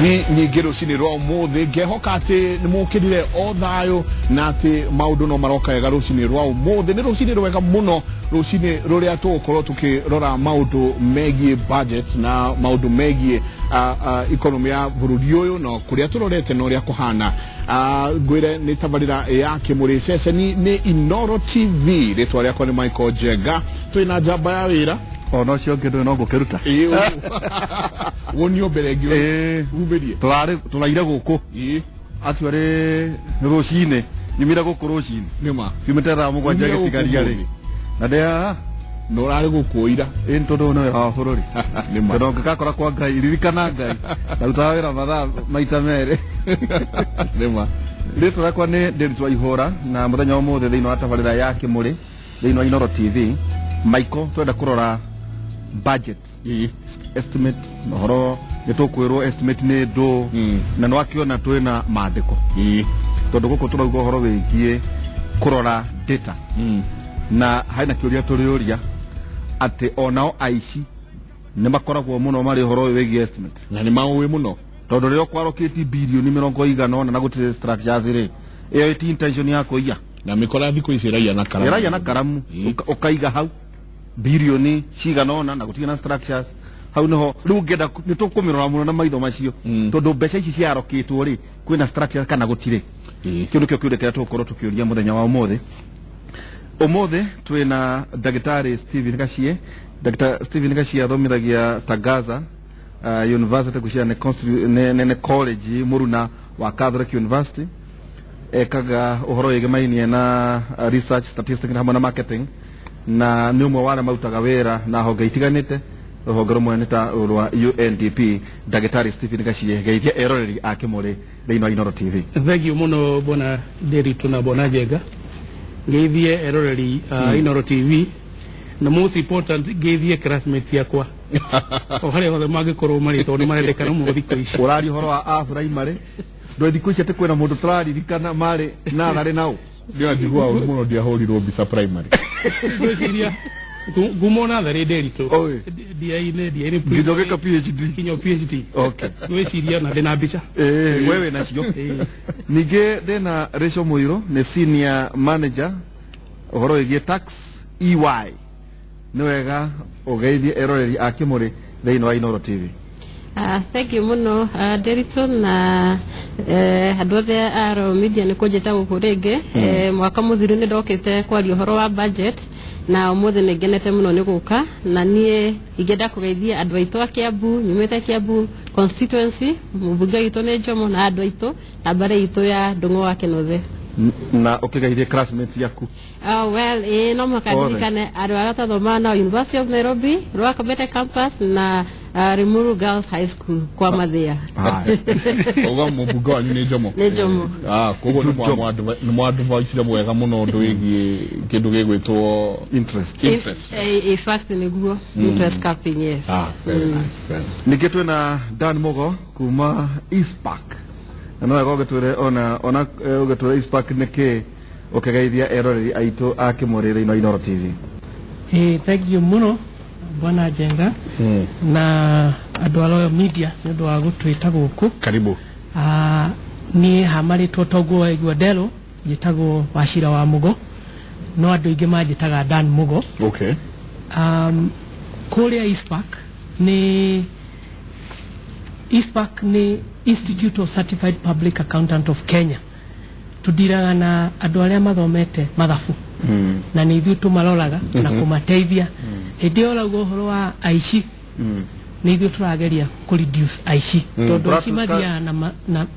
ni nyingiro cinirwa umuthi ngehoka ati nimukirire o thayo na ati maundu no maroka wega rucinirwa umuthi ni rucinirwa wega muno rucini ruria tukorwo tukirora maundu megie budget na maundu megie economy ya bururi uyu no kuria turorete no ria kuhana gwire ni tabarira ya Kimuri ceceni ni Inoro TV ritwa ria ni Michael Jega twina jamba ya wira ono cio ngindo no ngukiruta wonio beregio uberie tulaire guku atware rucine nimira guku rucine nima kimetera mugwanja gitigaria ri na ndia no rari gukuira into no ya bururi nima ndo ngakora kwa ngai ririkana ngai na utawira mathaa maita mere nima rito rakwa ni Ndĩritũ Ihũra na muthenya wa muthe thiini wa tabarĩra ya Kimuri thiini wa Inoro TV Michael twenda kurora budget estimate horo nitukwirwo estimate ni ndo na no akiona twina maandiko tondu guko turauga horo wigie kurora data na haina kiuria turiuria ati onao aici ni makoragwo muno mari horo wigie estimate na ni mawe muno tondu rio kwaroketi bilioni 100 na gutire structures ri iyo iti intention yako iya na mikora thiko ici raia na karamu ukaiga hau bilioni ciganona na gutigana structures hau niho riu ngenda nitukumirora muno na maitho macio tondu mbeca ici ciaroketwo ri kwina structures kana gutire kiundu kio kiurete tukorwo tukiuria muthenya wa umuthi twina Dagitari Stephen Gachie. Dr. Stephen Gachie athomithagia Tangaza University kushia ne college muruna wa Catholic University ekaga uhoro yegemaini na research statistics hamwe na marketing na ni umwe wale mautaga wera na honge itiganite rũhonge rumwe nĩ ta rwa UNDP. Dagitari Stephen Gachie geithia eroreri a Kimuri thĩinĩ wa Inoro TV. Thank you muno bona Ndĩritũ na bona Jega geithia eroreri Inoro TV na most important geithia classmates yakwa o hare hothe magikorwo mari to ni marendekana mu thikũ ici urari horo wa primary ndo thikũ ici ati kwina mundu turaririkana mari na thari nao ndio njigua muno ndia horirwo bisa primary gwiciria gumona thari Ndĩritũ dia-ine ngidogeka PhD kinyo PhD okay gwiciria na ndina mbica wewe na cio ninge ndena Rachel Muiro ni senior manager horo wigie tax EY ni wega ugeithie eroreri a Kimuri thĩinĩ wa Inoro TV. Thank you muno Ndĩritũ na andũ othe a media ni kũnjĩta gũkũ rĩngĩ mwaka mũthiru ni ndokĩte kwaria ũhoro wa budget na ũmũthĩ nĩ ngenete mũno nĩ gũka na niĩ ingĩenda kũgeithia andũ aitũ a Kiambu nyumĩte Kiambu constituency mũmbunge witũ nĩ Jomo na andũ aitũ na mbare itũ ya Ndung'u wa Kinothe na ukigeithia classmates yaku. Well no makadirikane andũ arĩa tathoma na University of Nairobi Ruaka campus na Limuru Girls High School kwa Mathia. Oga mũmbunge wanyu nĩ Jomo. Nĩ Jomo. Koguo nĩ mwadvice mwega mũno ũndũ wĩgiĩ kĩndũ gĩgwĩtwo interest. In fact nĩguo interest capping yes. Very nice. Ningĩ twĩna Dan Mugo kuma East Park. No wega ũgĩtwĩre ona ũgĩtwĩre East Park nĩkĩ ũkĩgeithia eroreri aitũ a Kimuri thĩinĩ wa Inoro TV. Thank you muno bwana Jenga na andũ a media nĩ ũndũ wa gũtwĩta gũkũ. Karibu. Niĩ hamarĩtwo Tongo Igwadelo njĩtagwo Wachira wa Mugo no andũ aingĩ manjĩtaga Dan Mugo. Okay. Kũrĩa East Park ni Institute of Certified Public Accountant of Kenya. Tudiraga na andũ arĩa mathomete mathabu na nĩ ithuĩ tũmaroraga na kũmateithia hĩndĩ ĩyo ũrauga ũhoro wa aici nĩ ithuĩ tũrageria kũreduce aici tondũ aici mathiaga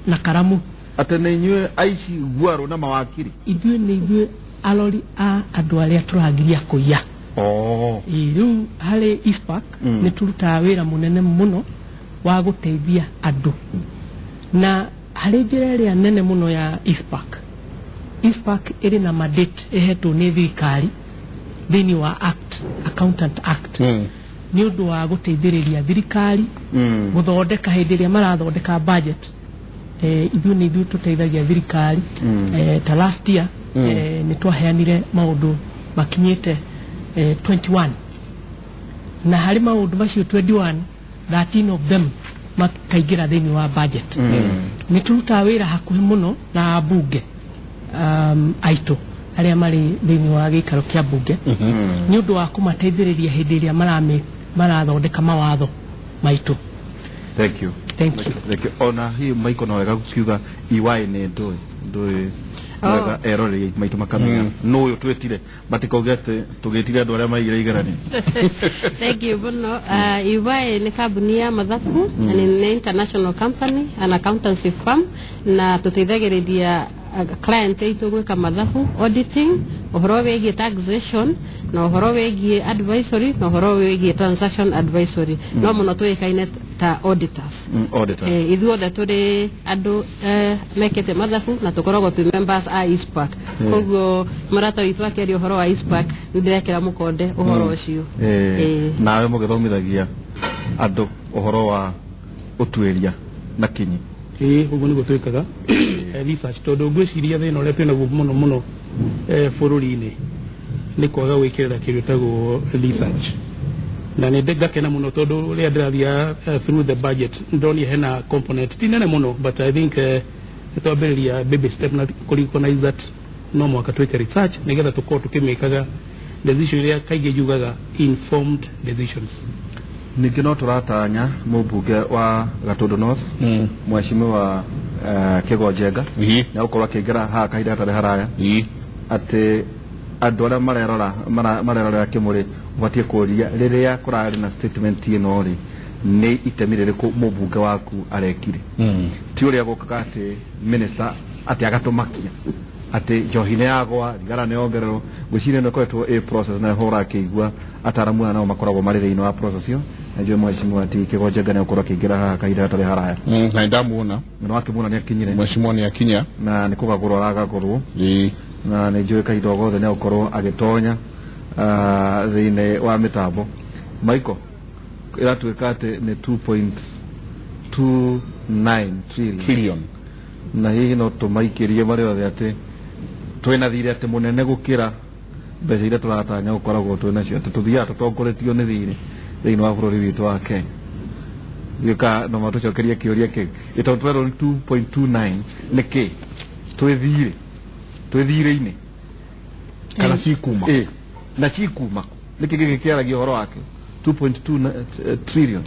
na karamu atĩ nĩ inyuĩ aici guaro na mawakiri ithuĩ nĩ ithuĩ arori a andũ arĩa tũragiria kũiya. Rĩu harĩ East Park nĩ tũrutaga wĩra mũnene mũno wa gũteithia andũ na harĩ njĩra ĩrĩa nene mũno ya East Park. East Park ĩrĩ na mandate ĩhetwo nĩ thirikari thĩinĩ wa Accountant Act nĩ ũndũ wa gũteithĩrĩria thirikari gũthondeka hĩndĩ ĩrĩa marathondeka budget. Ithuĩ nĩ ithuĩ tũteithagia thirikari ta last year nĩ twaheanire maũndũ makinyĩte 21 na harĩ maũndũ macio 21 13 of them makaingira thiini wa budget ni turuta wira hakuhi muno na bunge aito aria mari thiini wa gikaro kia bunge ni undu wa kumateithiriria hindi iria marathondeka mawatho maitu. Thank you. Ona hii maiko na wega kukiuga iwai ne ndoi wega erore maitu makamenya no yo twetire batikogete tugetire andu aria maigira igarani. Thank you bono. Iwai ni kambuni ya mathabu ni international company, an accountancy firm, na tuteithagiriria client eitu gwika mathabu, auditing, uhoro wegie taxation, na uhoro wegie advisory, na uhoro wegie transaction advisory. No muno tuikaine ta auditors. Ithuothe turi andu mekete mathabu na tukoragwo tu members a ISPAC. Koguo marata witu akeri uhoro wa ISPAC ndirekera mukonde uhoro ucio. Nawe mugithomithagia andu uhoro wa utuiria na kinyi. Uguo niguo twikaga research tondu ngwiciria thina uria twina guo muno bururi-ini ni kwaga gwikirira kindu tago research, na ni ndegakena muno tondu ria ndirathia through the budget ndoni hena component tinene muno, but I think twambiriria baby step na recognize that no mwaka twike research nigetha tukorwo tukimikaga decision iria kaige jugaga informed decisions. Ningĩ no turatanya mũmbunge wa Gatundu North mheshimiwa Kĩgo Njenga na ukorwo akĩingĩra haha kahinda gatarĩ haraya atĩ andũ arĩa marerorera kĩmũrĩ ũbatiĩ kũũria rĩrĩa kũrarĩ na statement ĩno rĩ nĩ itemi rĩrĩkũ mũmbunge waku arekire. Ti ũrĩa gũkaga atĩ minister atĩ agatũmakia ati njohi-inĩ yagwa thigara nĩ yongererwo. Gwĩciria nĩ koretwo process na hora kĩigua ataramu nao makoragwo marĩ thĩinĩ wa process ĩyo, na njũĩ mheshimiwa ati Kĩgo Njenga nĩ ũkorwo akĩingĩra haha kahinda gatarĩ haraya na ndamuona no akĩmuona nĩ akinyire mheshimiwa nĩ akinya na nĩ kũgagũrwo aragagũrwo na nĩ njũĩ kahinda o gothe nĩ ũkorwo agĩtonya thĩinĩ wa mĩtambo. Maiko ĩratuĩka atĩ nĩ 2.29 trillion na hihi no tũmaikĩrie marĩ othe atĩ twina thirĩ atĩ mũnene gũkĩra mbeca iria tũratanya gũkoragwo twĩnacio, atĩ tũthiaga tũtongoretio nĩ thĩinĩ wa bũrũri witũ wa Kenya. Gĩũka no matũcokerie kĩũria kĩu ĩtondũ twerwo nĩ 2.29 nĩkĩ twĩthirĩ-inĩ kana cikuma na cikuma nĩkĩ gĩkĩ kĩaragio ũhoro wake 2.2 trillion.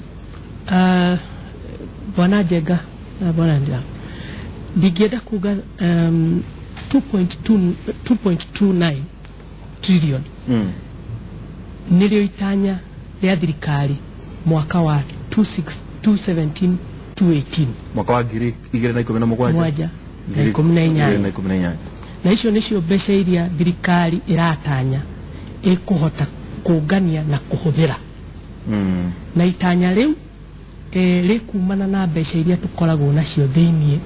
Bwana Njenga ndingĩenda kuga 2.29 trillion nĩrĩo itanya rĩa thirikari mwaka wa 2017-2018 mwaka wa 2017 na icio nĩcio mbeca iria thirikari iratanya ĩkũhota kũngania na kũhũthĩra na itanya rĩu rĩkumana na mbeca iria tũkoragwo nacio thĩinĩ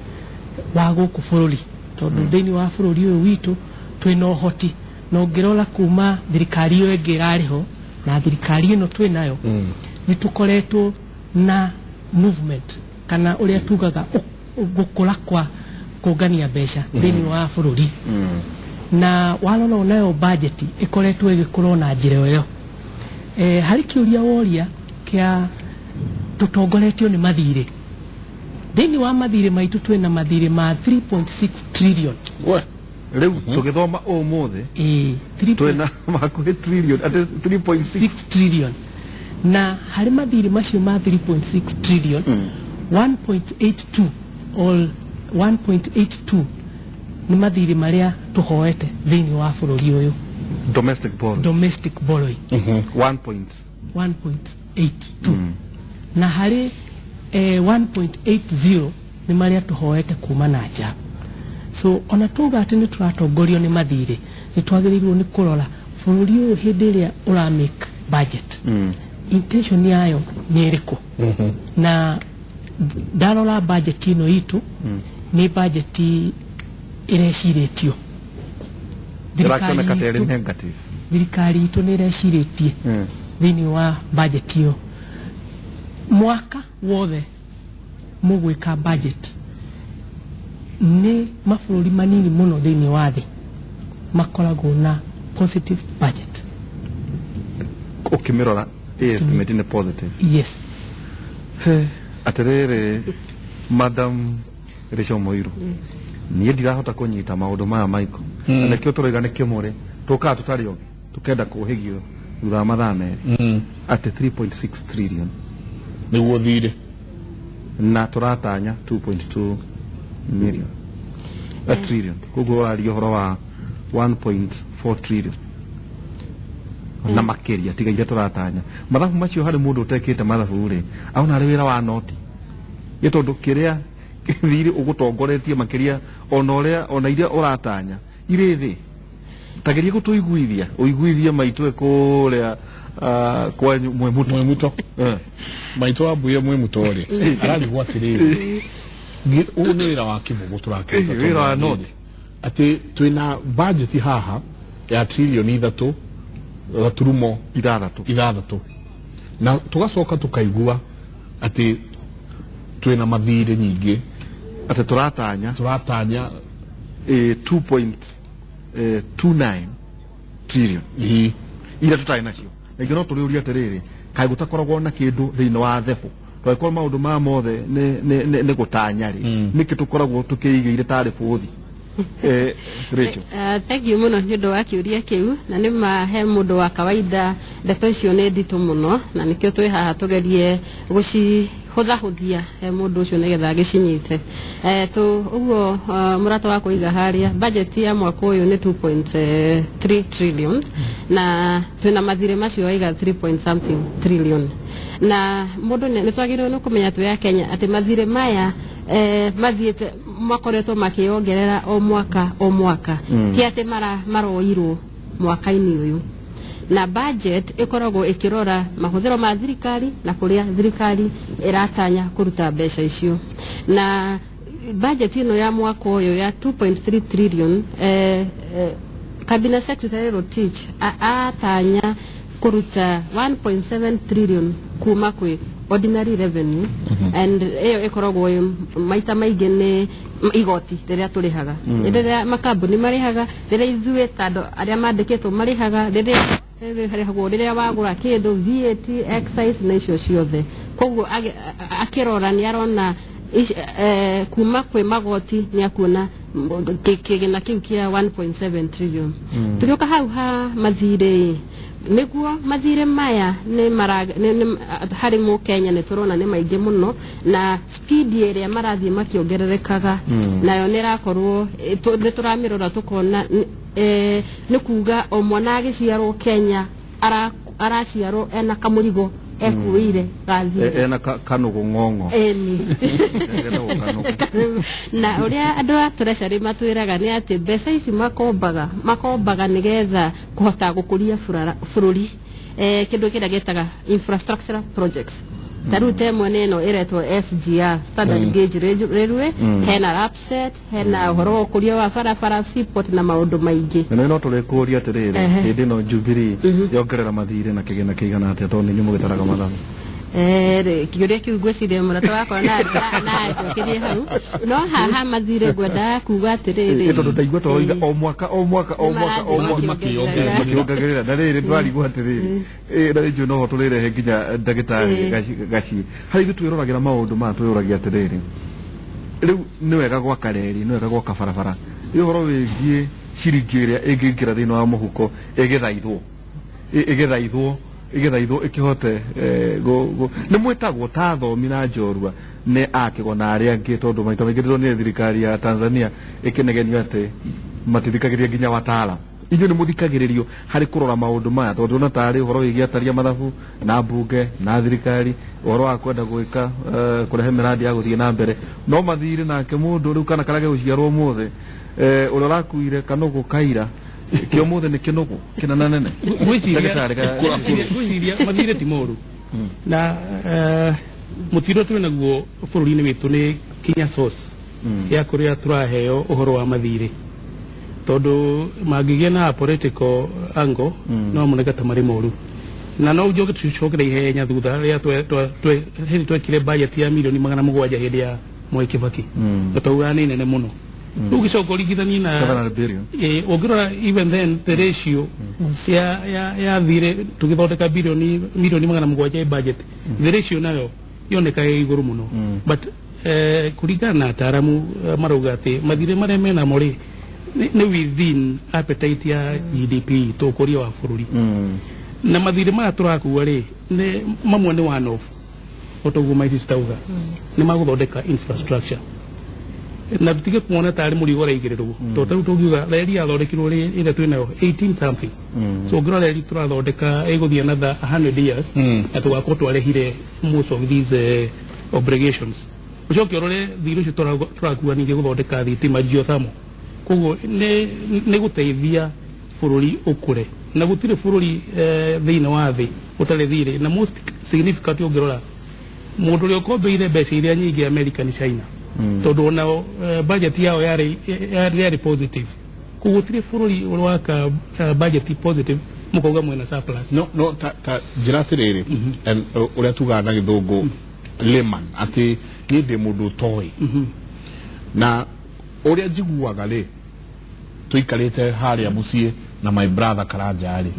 wa gũkũ bũrũri, tondũ thĩinĩ wa bũrũri ũyũ witũ twĩna ũhoti na ũngĩrora kuma thirikari ĩyo ĩngĩ ĩrarĩho na thirikari ĩno twĩnayo nĩ tũkoretwo na movement kana ũrĩa tugaga gũkũra kwa kũngania mbeca thĩinĩ wa bũrũri na walona nayo budget ĩkoretwo ĩgĩkũrwo na njĩra ĩyo. Harĩ kĩũria woria kĩa tũtongoretio nĩ mathirĩ, thĩinĩ wa mathirĩ maitũ twĩna mathirĩ ma 3.6 trillion. Rĩu tũgĩthoma ũmũthĩ twĩna makuhĩ trillion atĩ 3.6 trillion, na harĩ mathirĩ macio ma 3.6 trillion 1.82 or 1.82 nĩ mathirĩ marĩa tũhoete thĩinĩ wa bũrũri ũyũ domestic borrowing 1.82 na harĩ 1.80 nĩ marĩa tũhoete kuma na nja. So ona tuga atĩ nĩ tũratongorio nĩ mathirĩ nĩ twagĩrĩirwo nĩ kũrora bũrũri ũyũ hĩndĩ ĩrĩa ũramake budget intention yayo nĩ ĩrĩkũ. Na ndarora budget ĩno itũ nĩ budget ĩrecirĩtio thirikari itũ nĩ ĩrecirĩtie thĩinĩ wa budget ĩyo. Mwaka wothe mũgwĩka budget nĩ mabũrũri manini mũno thĩinĩ wa thĩ makoragwo na positive budget. Ukĩmĩrora estimate nĩ positive. Yes. aterere Madam Rachel Moiru niĩ ndirahota kũnyita maũndũ maya maiko na kĩo tũroiga nĩ kĩmũrĩ tũkaga tũtarĩ ogi tũkenda kũhĩgio thutha wa mathaa merĩ atĩ 3.6 trillion nĩguo thirĩ na tũratanya 2.2 million trillion koguo waria ũhoro wa 1.4 trillion na makĩria tiga iria tũratanya mathabu macio harĩ mũndũ ũtekĩte mathabu rĩ aona arĩ wĩra wa noti nĩ tondũ kĩrĩa thirĩ ũgũtongoretie makĩria ona iria ũratanya irĩ thĩ tageria gũtũiguithia ũiguithie maitũ kũrĩa kwa mwemuto maitũ ambuye mwemuto rĩ ararigwo atĩrĩrĩ ũũ nĩ wĩra wa kĩmũgũ tũrakĩruta wĩra wa noti atĩ twĩna budget haha ya trilioni 3 gaturumo 6 na tugacoka tukaigua atĩ twĩna mathirĩ nyingĩ atĩ tũratanya 2.29 trillion ira tũtarĩ nacio na ingĩ no tũrĩũria atĩrĩrĩ kaĩ gũtakoragwo na kĩndũ thĩinĩ wa thebu twakorwo maũndũ maya mothe nĩ gũtanya rĩ nĩkĩ tũkoragwo tũkĩigĩire tarĩ bũthi Rachel thank you muno nĩ ũndũ wa kĩũria kĩu na nĩ mahe mũndũ wa kawaida ndeto icio nĩ nditũ mũno na nĩkĩo twĩ haha tũgerie gũcihũthahũthia mũndũ ũcio nĩgetha agĩcinyite ũguo mũrata wa kũiga harĩa budget ya mwaka ũyũ nĩ 2.3 trillion na twĩna mathirĩ macio aiga 3.something trillion na mũndũ nĩ twagĩrĩirwo nĩ kũmenya twĩ ya Kenya atĩ mathirĩ maya mathiĩte makoretwo makĩongerera o mwaka ti atĩ maroirwo mwaka-inĩ ũyũ na budget ikoragwo ikirora mahũthĩro ma thirikari na kũrĩa thirikari iratanya kũruta mbeca icio na budget ino ya mwaka ũyũ ya 2.3 trillion Cabinet Secretary Rotich atanya kuruta 1.7 trillion kuma kwĩ ordinary revenue and iyo ikoragwo maita maingĩ nĩ igoti rĩrĩa tũrĩhaga rĩrĩa makambuni marĩhaga rĩrĩa ithuĩ tandũ arĩa mandĩkĩtwo marĩhaga rĩrĩa wagũra kĩndũ VAT excise na icio ciothe koguo akĩrora nĩ arona kuma kwĩ magoti nĩ akuona kĩgĩna kĩu kĩa 1.7 trillion tũgĩũka hau ha mathirĩ nĩguo mathirĩ maya nĩ harĩ Mũkenya nĩ tũrona nĩ maingĩ mũno na speed ĩrĩa marathiĩ makĩongererekaga nayo nĩ rakorwo nĩ tũramĩrora tukona nĩ kuga o mwana agĩciarwo Kenya araciarwo ena kamũrigo ekuire gathi ena kanugu ng'ong'o na ũrĩa andũ a treasury matwĩraga nĩ atĩ mbeca ici makombaga nĩgetha kũhota gũkũria bũrũri kĩndũ kĩrĩa gĩtaga infrastructure projects tarĩu temwe nĩno ĩretwo SGR Standard Gauge Railway hena RAPSET hena ũhoro wa ũkũria wa barabara seaport na maũndũ maingĩ na no tũrĩkũria atĩrĩrĩ hĩndĩ ĩno Jubilee yongerera mathirĩ na kĩgĩna kĩigana atĩa tondũ nĩ mũgĩtaraga mathabu kĩũria kĩu ngwĩciria mũrata wakwa na acokerie hau no haha mathirĩ ngwenda kuga atĩrĩrĩ tondũ ndaigua tũroiga o mwaka makĩongagĩrĩra na rĩrĩ twarigwo atĩrĩrĩ na rĩngĩ no tũrĩrehe nginya ndagĩtarĩ gaciĩ harĩ ithuĩ twĩroragĩra maũndũ maya twĩyoragia atĩrĩrĩ rĩu nĩ wega gwaka reri nĩ wega gwaka barabara nĩ ũhoro wĩgiĩ ciringi ĩrĩa ĩngĩingĩra thĩinĩ wa mũhuko ĩgĩthaithwo ĩkĩhote nĩ mwĩtagwo ta thomi na njorua nĩ akĩgwo na arĩa angĩ tondũ maita maingĩ nĩ thirikari ya Tanzania ĩkĩnegenio atĩ matithikagĩria nginya wataala inyuĩ nĩ mũthikagĩrĩrio harĩ kũrora maũndũ maya tondũ na tarĩ ũhoro wĩgiĩ ataria mathabu na mbunge na thirikari ũhoro wa kwenda gwĩka kũrehe mĩradi ya gũthiĩ na mbere no mathirĩ nake mũndũ rĩu kana karĩa gũciarwo ũmũthĩ ũrĩa ũrakuire kanũgũ kaira kĩo mũthĩ nĩ kĩnũgũ kĩnana nene gwĩciria mathirĩ ti moru na mũtiro twĩ naguo bũrũri-inĩ witũ nĩ Kenya source ya kũrĩa tũraheo ũhoro wa mathirĩ tondũ mangĩgĩa na political angle no moneka ta marĩ moru na no njoke tũcokere ihenya thutha rĩrĩa twekire budget ya milioni 700 hĩndĩ ya Mwai Kibaki tũtaura nĩ nene mũno rĩu gĩcoka ũringithanie na 700 billion ũngĩrora even then the ratio ya thirĩ tũgĩthondeka milioni 700 budget the ratio nayo yoneka iguru muno but kuringana na ataramu marauga ati mathire maria mena mori ni within appetite ya GDP to kuria wa bururi na mathire mara turakuwa ri ni mamwe ni one off otoguo maiti stauga ni maguthondeka infrastructure na tutige kuona tari murigo raigiriro to taru tugiuga reri athondekirwo ri ire twinayo 18 something so ngira reri turathondeka iguthia another 100 years na tugakorwo twarehire most of these obligations ucoke rore thiru cio turakuwa ninge guthondeka thitima geothermal koguo ni guteithia bururi ukure na gutire bururi thiini wa thi utare thire na most significant ungirora mundu ri ukombeire mbeca iria nyingi America ni China tondu ona budget yao yari positive kugutire bururi urwaka budget positive mukauga mwena surplus no ta jiratiriri and uria tugana githungu layman ati ninde mundu toy na uria njiguaga ri tuikarite haria mucie na my brother Karanja ari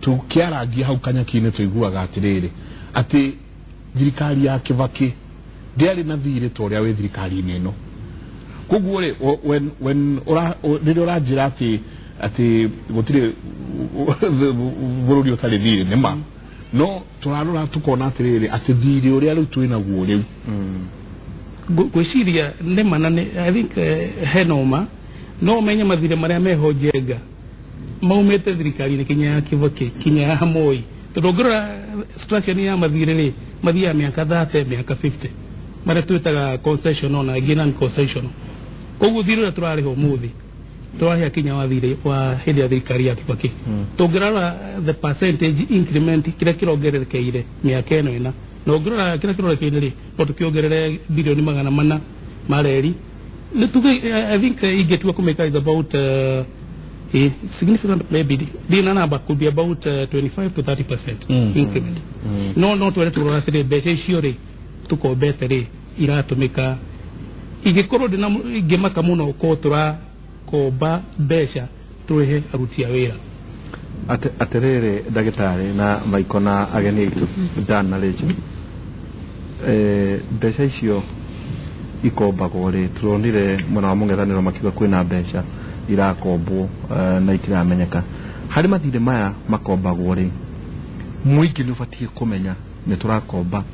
tukiarangia hau kanyaki-ini tuiguaga atiriri ati thirikari ya Kibaki ndiari na thire to ria we thirikari-ini ino koguo ri when riria uranjira ati gutire bururi utari thire nima no turarora tukona atiriri ati thire uria riu twina guo riu gwiciria nĩ manane I think henoma no menye mathire maria meho njenga maumete thirikari-inĩ kinya ya Kibaki kinya ya Moi tondongora structure ya mathire ri mathia miaka 30 miaka 50 maria twitaga concession na non concession koguo thire turariho muthi twaria kinya wa thire wa hindi ya thirikari ya Kibaki tongirara the percentage increment kira kirongererekeire miaka eno ina no ngirora kira kirongerekeire ri no tukiongerere bilioni 400 mareri ni tuge I think igetua kumeka is about a significant maybe the number could be about 25 to 30% increment no twere turora thire mbeca ciore tuko betere iratumika igikorwo ndina igimaka muno ko tura komba mbeca turehe aruti a wira aterere ndagitari na maikona ageni itu Dan na Lejo mbeca icio ikombagwo ri turonire mwana wa mungethaniro makiuga kwina mbeca irakombwo na itiramenyeka hari mathire maya makombagwo ri muingi ni ubatie kumenya ni turakomba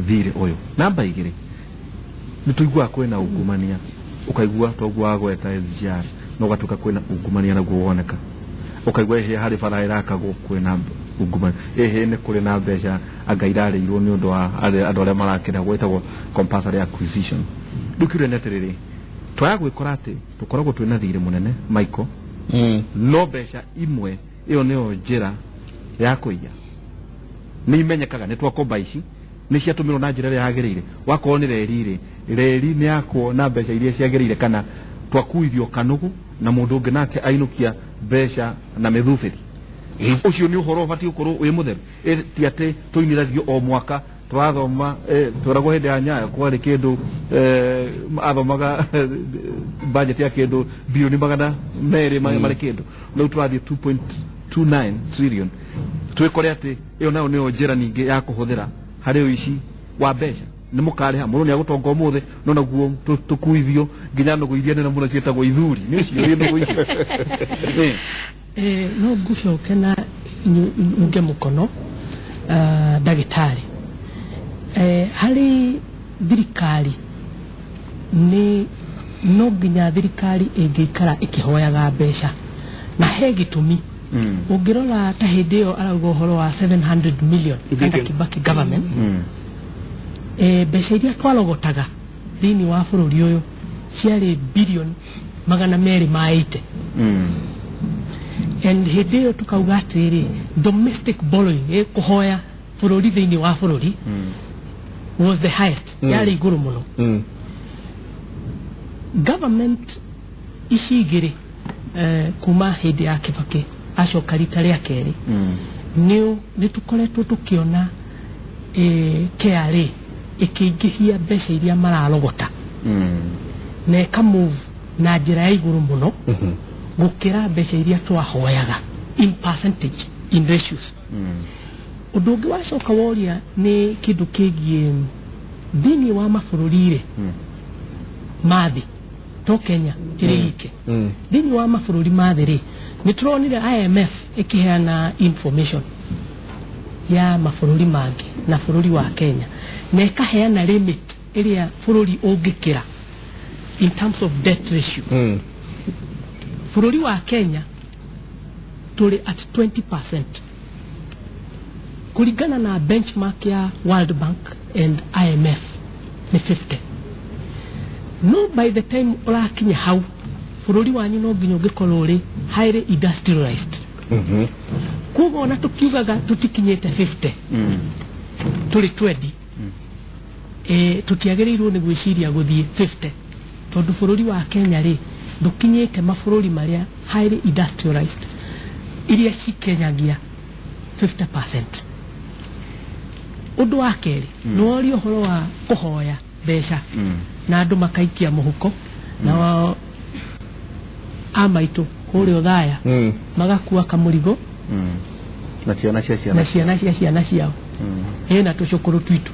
thire uyu namba igiri ni tuigua kwina ungumania ukaigua togwa gweta SGR no gatuka kwina ungumania na guoneka ukaigua he hari bara irakagwo kwina ungumania ni kuri na mbeca angairarirwo ni undu wa andu aria marakira gwetagwo compulsory acquisition dukire neterere twaya gwikora ati tukoragwo twina thire munene Michael no mbeca imwe iyo niyo njira ya kuiya ni imenyekaga ni twakomba ici ni ciatumirwo na njira ya yagirire wakorwo ni reri ni yakwo na mbeca iria ciagirire kana twakuithio kanugu na mundu ungi nake ainukia mbeca na mithufiri ucio ni uhoro bati ukorwo wi mutheru ti ati tuinirathio o mwaka twathoma turagwo hindi ya Nyayo kwari kindu athomaga budget ya kindu bilioni 200 mari kindu no twathie 2.29 trillion twikore ati iyo nayo ni njira ningi ya kuhuthira hari uici wa mbeca ni mukari ha muruni agutonga umuthe no naguo tukuithio nginya no guithia na mura cietagwo ithuri ni ucio ri ndugu ici no ngucoke na nge mukono ndagitari hari thirikari ni no nginya thirikari ingikara ikihoyaga mbeca na he gitumi ungirora ta hindi yo arauga uhoro wa 700 million under Kibaki government mbeca iria twalogotaga thini wa bururi uyu ciari billion 280 and hindi yo tukauga atiri domestic borrowing kuhoya bururi thini wa bururi was the highest yari iguru muno government icigiri kuma hindi ya Kibaki acoka rita ria keri ni tukoretwo tukiona KRA ikingihia mbeca iria maralogota na ikamove na njira ya iguru muno gukira mbeca iria twahoyaga in percentage in ratios undu ungi wacoka woria ni kindu kigie thini wa mabũrũri mathi to Kenya kirike thini wa mabũrũri mathi ri nituronire IMF ikiheana information ya mabũrũri mangi na bũrũri wa Kenya na ikaheana limit iria bũrũri ũngĩkĩra in terms of debt ratio bũrũri wa Kenya tuli at 20% kulingana na benchmark ya World Bank and IMF ni 50. No, by the time urakinya hau bũrũri wanyu no nginya ũngĩkorwo uri highly industrialized kugo ona tukiugaga tutikinyete 50 tuli 20 tutiagĩrĩirwo nĩ gwĩciria gũthiĩ 50 tondũ bũrũri wa Kenya ri ndukinyete mabũrũri marĩa highly industrialized iria cikenyagia 50%. Undu wa keri no ri uhoro wa kuhoya besha na andu makaikia muhuko na wao amaitu kuri uthaya magakua kamurigo na ciana ciao na tucukuru twitu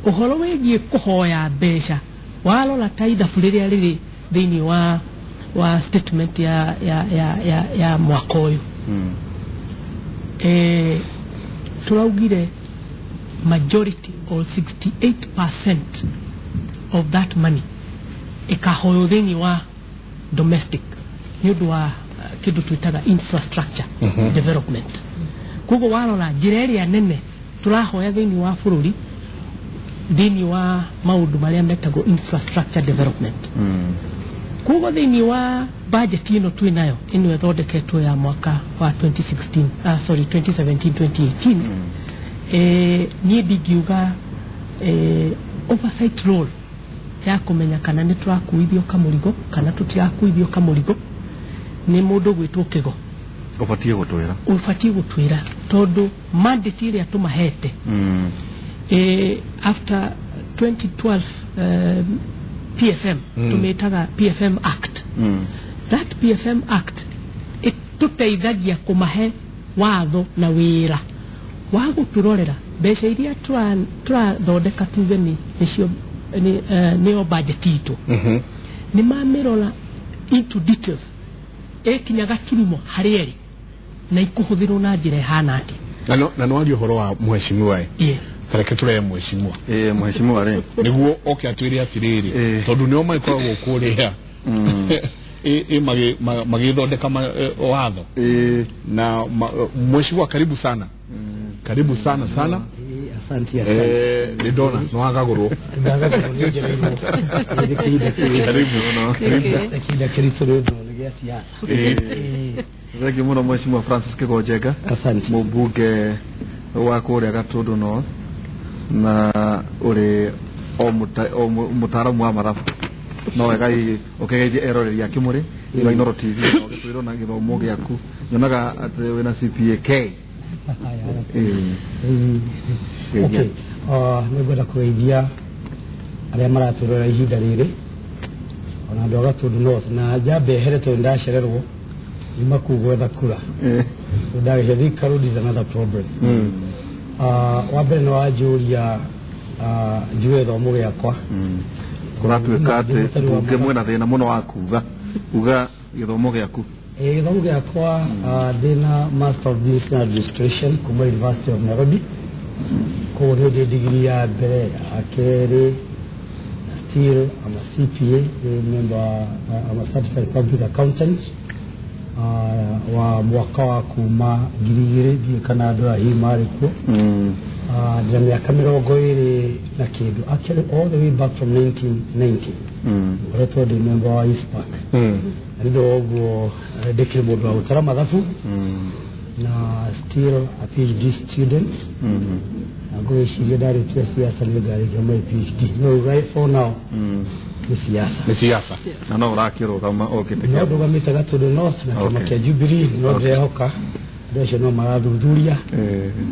uhoro wegie kuhoya besha walora taida furiria riri thini wa statement ya mwaka uyu turaugire majority or 68% of that money ikahoyo thini wa domestic nĩũndũ wa kidu twitaga infrastructure development kugo walora njĩra ĩrĩa nene turahoya thini wa bũrũri thini wa maundu maria metagwo infrastructure development kugo thini wa budget ino twinayo ino ethondeketwo ya mwaka wa 2017-2018 ni ndigiuga oversight role ya kumenya kana ni turakuithio kamurigo kana tutirakuithio kamurigo ni mundu gwitwo kigo ufatie gutwira tondu mandate iria tumahete after 2012 PFM tumetaga PFM Act that PFM Act tuteithagia kumahe watho na wira wa guturorera mbeca iria turathondeka tuge nicio nio budget itu ni mamirora into details kinyaga kirimo harieri na ikuhuthirwo na njira hana ati na no ari uhoro wa mheshimiwa tareke tule mheshimiwa mheshimiwa re niguo oke atwire atiriri tondu nio maikoragwo kuria magithondeka watho na mheshimiwa karibu sana sana asante ndona no agagurwo kida Kristo ndo ngia siasa Zaki muno mheshimiwa Francis Kigojega asante mubunge wa kuria Gatundu North na uri mutaramu wa mathabu no wegai ukegeje eroreria kimuri ino Inoro TV ogitwiro na githomo giaku nyonaga ati wina CPK okay nĩngwenda kũgeithia arĩa maraturora ihinda rĩrĩ ona andũ a Gatundu North na njambe here tondũ ndacererwo nĩma kuu gwetha kura ndagĩhe Thika Road is another problem wa mbere nĩ wanjũria njue gĩthomo gĩakwa kuratuĩka atĩ mbunge mwena thĩna mũno wa kuga gĩthomo gĩaku gĩthomo gĩakwa ndĩna Master of Business Administration kuma University of Nairobi koguo nĩ ndĩ degree ya mbere ya kerĩ still I'm a CPA member I'm a certified public accountant wa mwaka wa kuma 2000 kana andũ a hi marĩ kuo ndĩna mĩaka 20 na kĩndũ actually all the way back from 1990 ngoretwo ndĩ member wa ISPAC nĩ ũndũ ũguo ndĩkĩrĩ mũndũ wa gũtara mathabu na still a PhD student ngwĩciria ndarĩkia siasa nĩ ngarĩkia my PhD no right for now ni siasa na no ũrakĩrũgama okĩte no ndũgamĩte Gatundu North na kĩama kĩa Jubilee no ndĩrehoka Desho no maradhuria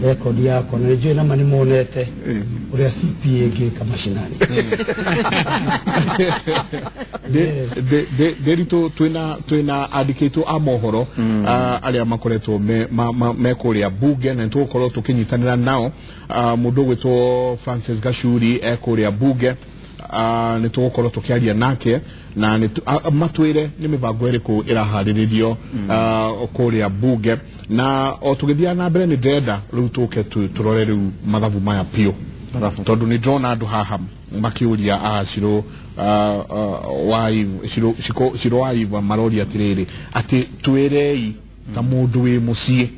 record yako na njoo na mani monete uri CPA kama shinani derito twina adiketo amohoro alia makoreto me korea buge na ntukorwo tukinyitanira nao mundu gwitwo Francis Gachuri korea buge ni tugukorwo tukiaria nake na matwire ni mibango iriku irahariririo korea buge na otugithia na mbere ni ndenda riu tuke turore riu mathabu maya pio tondu ni drona andu haha makiuria aciro shiro waiva marori atiriri ati twirei ta mundu wi mucie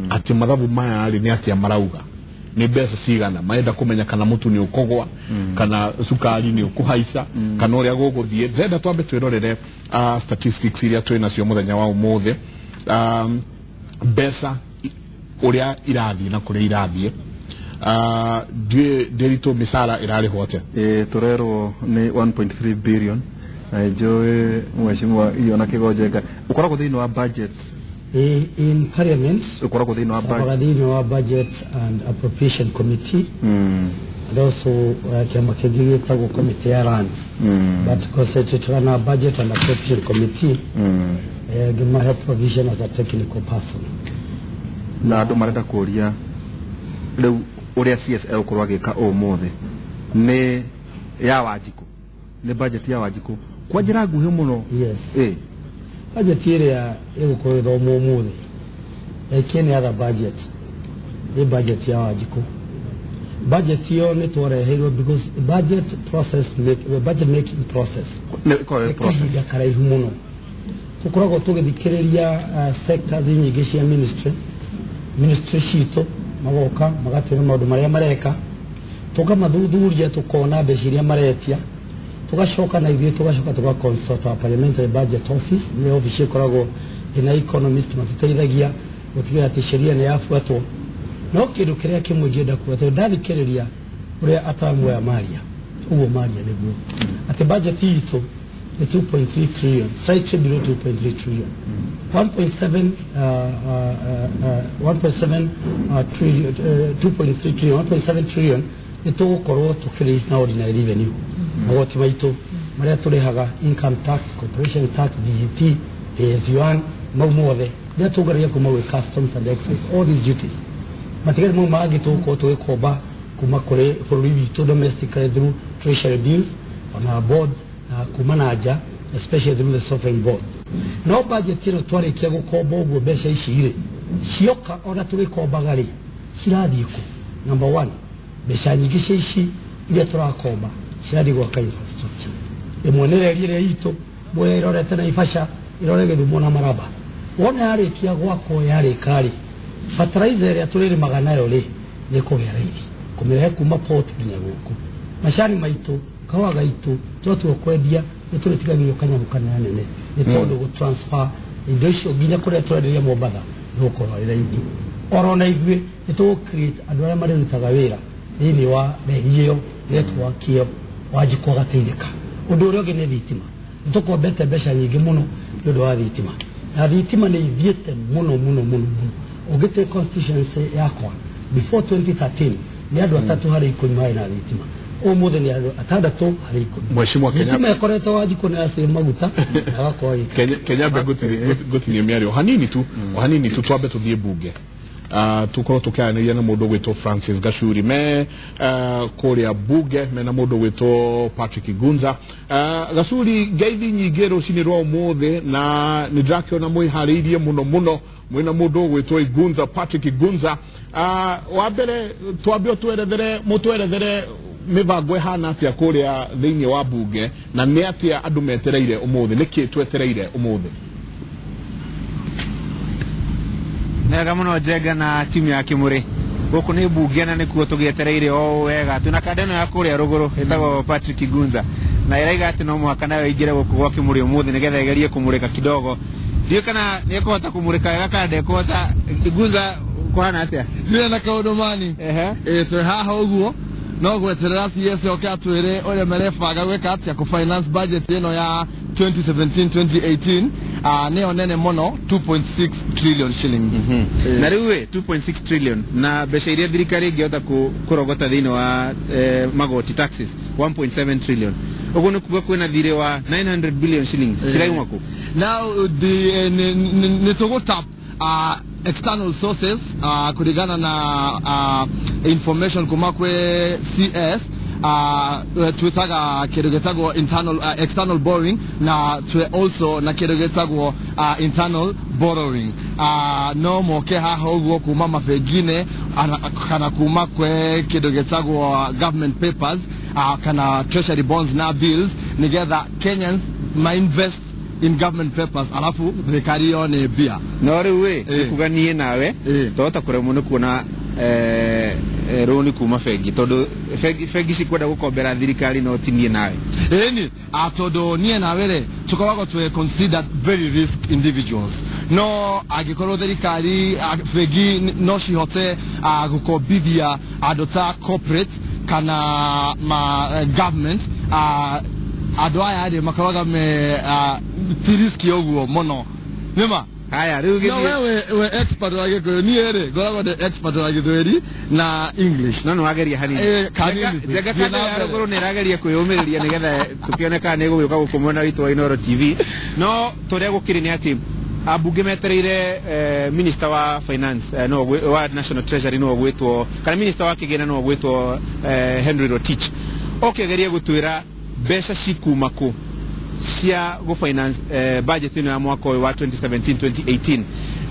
ati mathabu maya ari ni atia marauga ni besa cigana maenda kumenya kana mutu ni ukogwa kana sukari ni ukuhaisa kana uria guguthie ndenda twambe twirorere statistics iria twina cio muthenya wa umuthe besa uria irathie na kuria irathie derito misara irari hote turero ni 1.3 billion joe mweshimwa iyo na kigojeka ukora kuthini wa budget in parliament ukora kuthini wa budget and appropriation committee and also kama kigiri tago committee ya rand but concentrated on budget and appropriation committee gima have provision as a technical person na ndo marenda kuria leo uria CSL kurwagika umuthe ni ya Wanjiku ni budget ya Wanjiku kwa njira nguhi muno yes budget iria igukorwo umuthe ekene other budget the budget ya Wanjiku budget yo ni twareheirwo because budget process the budget making process ya karaihu muno tukoragwo tugithikiriria sectors nyingi cia ministry cito magoka magatira maundu maria mareka tukamathuthurĩa tukona mbeciria maretia tugacoka na ithuĩ tugacoka consult our parliamentary budget office ni office ikoragwo ina economist matũteithagia gũtigĩrĩra atĩ sheria nĩ yabuatwo no kĩndũ kĩrĩa kĩmwe ngĩenda kuga ndathikĩrĩria ũrĩa atamu ya maria uguo maria nĩguo atĩ budget itũ ni 2.3 trillion slightly below 2.3 trillion 1.7 trillion 2.3 trillion 1.7 trillion itugukorwo tukiri na ordinary revenue magoti maitu maria turihaga income tax corporation tax VAT PSU1 mawmothe ndia tugaria kuma we customs and excise all these duties matigari mu magi tuko tuikomba kuma kuri bururi witu domestic through treasury bills on our board kuma naja especially through the sovereign board no budget ino twarikia gukomba uguo mbeca ici ire cioka ona turikombaga ri cirathie ku number 1 mbeca nyingi ici iria turakomba cirathie gwaka infrastructure imwenererie ria itu mwe irorete na ifasha irorege Githumo na Maraba wona yarikia gwako yarikari fertilizer ya turiri maganayo ri ni kugera ithi kumirehe kuma port nginya guku mashani maitu kawaga itu tuotwo kwendia nituritigagio kanyamukana nene nitondo go transfer indo icio nginya kuria twenderia Mombatha nukorwo ira ingi orona ithuĩ nitugu create andu aria marutaga wira thini wa rehio network iyo Wanjiku agateithĩka undu uria ungi ni thitima nitukombete mbeca nyingi muno nundu wa thitima na thitima ni ithiĩte muno ugite constituency yakwa before 2013 ni andu 3 harĩ 10 mai na thitima umuthe ni andu 6 harĩ 10 Mheshimiwa Kenya thitima ikoretwo Wanjiku na ase maguta na wakoi Kenya gutiri miario hanini tu twabe tuthie bunge tukorwo tukianĩria na mũndũ gwĩtwo Francis Gachuri me kũrĩa bunge mena mũndũ gwĩtwo Patrick Gunza Gachuri ngeithi nyingĩ rũcinĩ rwa ũmũthĩ na nĩ ndĩrakĩona mwĩharĩirie mũno mwĩna mũndũ gwĩtwo Gunza Patrick Gunza wa mbere twambe mũtwerethere mĩbango ĩhana atĩa kũrĩa thĩinĩ wa bunge na nĩ atĩa andũ metereire ũmũthĩ nĩkĩ twetereire ũmũthĩ nega muno Jega na timu ya Kimuri guku ni bunge na nikuo tugietereire o wega tuna kadeno ya kuria ruguru itago Patrick Gunza na iraiga ati no mwaka nayo igire guku gwa Kimuri umuthi nigetha igerie kumurika kidogo ndio kana niekota kumurika wega kande kota Gunza kuhana atia ndio na kaundu mani twe haha uguo no gweterera CS okatwire ore merebaga gweka atia ku finance budget ino ya 2017-2018 neo nene mono 2.6 trillion shillings. Na riwe 2.6 trillion na besha iria thirikari ngiota kurogota thini wa magoti taxes 1.7 trillion. Ugo ni kuga kwena thire wa 900 billion shillings. Sirai wako. Now the nitogo tap external sources kulingana na information kumakwe CS tuitaga kidogetagwo external borrowing na tue also na kidogetagwo internal borrowing no moke haha uguo kuma mafegine kana kuma kwe kidogetagwo government papers kana treasury bonds na bills nigether Kenyans might invest in government papers alafu thirikari yone bia no riwe kuganie nawe tota kure muno kuna roni kuma fegi todo fegi sikwenda gukombera thirikari no tinie nawe eni atodo nie nawe re tukawago to consider very risk individuals no agikoro thirikari fegi no shihote gukobithia adota corporate kana government adwaya ade makawaga me tiriski oguo mono nema haya riugi no we expert wage ko ni ere gorago de expert wage doeri na English no ageria hani jaga kana yaro ne rageria kuyumiria nigetha tukioneka ne guka gukumona witu wa Inoro TV no toria gukiri ni ati abunge metereire minister wa finance no wa national treasury no gwetwo kana minister wa kigena no gwetwo Henry Rotich okegeria gutwira besa sikumako cia go finance budget ino ya mwaka wa 2017-2018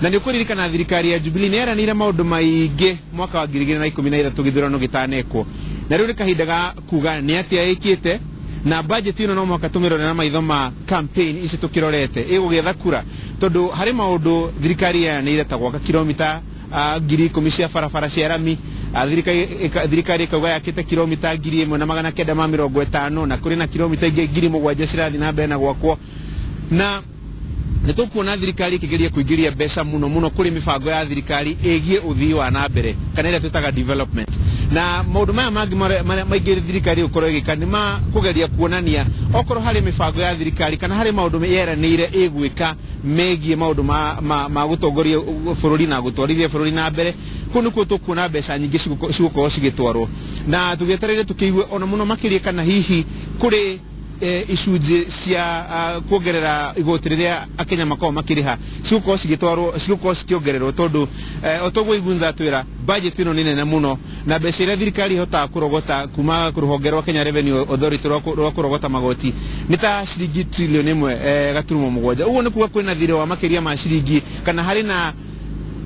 na ni kuri kana thirikari ya Jubilee nera nira maundu maige mwaka wa 2013 tugithurano gitaneko na riu kahindaga kuga ni atia ikite na budget ino no mwaka tumiro na maithoma campaign ici tukirorete igugetha kura tondu hari maundu thirikari ya ni ireta gwaka kilomita 10,000 cia barabara cia rami thirikari kauga yakite kilomita 1,950 na kuri na kilomita 7,000 cirathi na mbere na gwakwo na nitukuona thirikari kigeria kuingiria mbeca muno kuri mibango ya thirikari egie uthii wa na mbere kana ile tutaga development na maundu maya mangi maigiri thirikari ukoro igikanima kugeria kuonania okoro hari mibango ya thirikari kana hari maundu yeranire igwika megie maundu ma gutongoria bururi na gutwarithia bururi na mbere kunu ko tukuona mbeca nyingi cigukorwo cigitwarwo na tugetereire tukiigue ona muno makiria kana hihi kuri icunji cia kuongerera igoti riria akenya makao makiriha cigukorwo cigitwarwo cigukorwo cikiongererwo tondu otogwo igunza twira budget ino ni nene muno na mbeca iria thirikari ihota kurogota kuma ruhonge rwa Kenya Revenue Authority rwa kurogota magoti ni ta ciringi trillion 1.7 uguo ni kuga kwina thire wa makiria ma ciringi kana hari na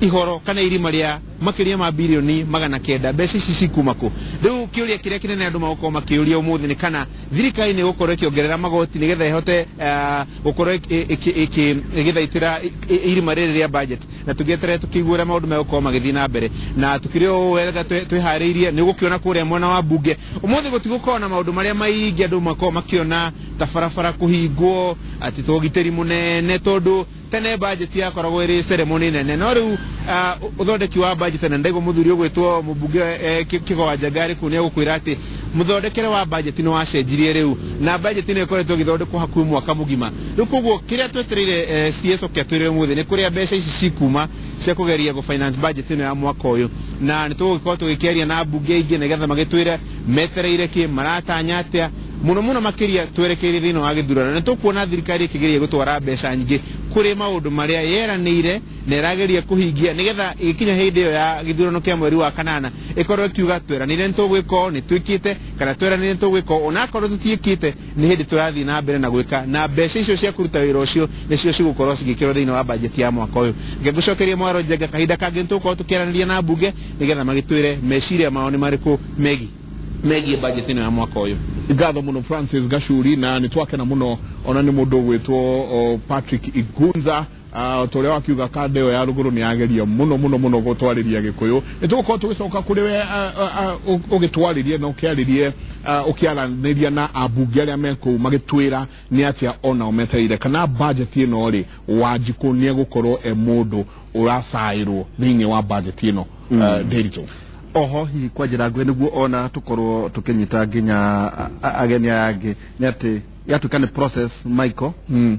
ihoro kana irima ria makiria ma bilioni 900 mbeca ici cikumako riu kiuria kiria kinene andu magoko makiuria umuthi ni kana thirikari ni gukorwo ikiongerera magoti nigetha ihote gukorwo igithaitira irima riri ria budget na tugietere tukiguura maundu megoko magithii na mbere na tukirio wega twihariirie ni gukiona kuria mwena wa bunge umuthi gutigukona maundu maria maingi andu makoko makiona ta barabara kuhingwo ati tugiteri munene tondu tene budget yakoragwo iri ceremony nene no riu uthondeki wa budget na ndaigo muthuri ugwitwo mubunge Kigowa Jagari kunia gukwira ati muthondekere wa budget no wacenjirie riu na budget ni ikoretwo githondekwo hakuhi mwaka mugima riu koguo kiria twetereire CSO kiatwire muthi ni kuria mbeca ici cikuma cia kugeria go finance budget ino ya mwaka uyu na nitugukorwo tugikiaria na bunge ingi nigetha magitwire metereire ki maratanya atia muno makiria twerekeire thino wa githurano na tukuona thirikari ikigeria gutwara mbeca nyingi kuri maundu maria yeranire na irageria kuhingia nigetha ikinya hindi iyo ya githurano kia mweri wa kanana ikorwo kiuga tweranire ntugwiko ni twikite kana tweranire ntugwiko ona korwo tutiikite ni hindi turathi na mbere na gwika na mbeca icio cia kuruta wira ucio nicio cigukorwo cigikirwo thino wa budget ya mwaka uyu ngegucokeria mwaro Njenga kahinda kangi ntukorwo tukiaraniria na bunge nigetha magitwire meciria mao ni mariku megi budget ino ya mwaka uyu igatho muno Francis Gachuri na nitwake na muno ona ni mundu gwitwo Patrick Igunza toria wakiuga kadeo ya ruguru ni ageria muno gutwariria gikuyu nitugukorwo tugicoka kuri we ugitwaririe na ukiaririe ukiaraniria na abunge aria meko magitwira ni atia ona umeteire kana budget ino ri wajikunie gukorwo mundu urasairwo thini wa budget ino Derito oho kwa njira ngwe niguo ona tukorwo tukinyita nginya ageni angi ni ati yatukane process Michael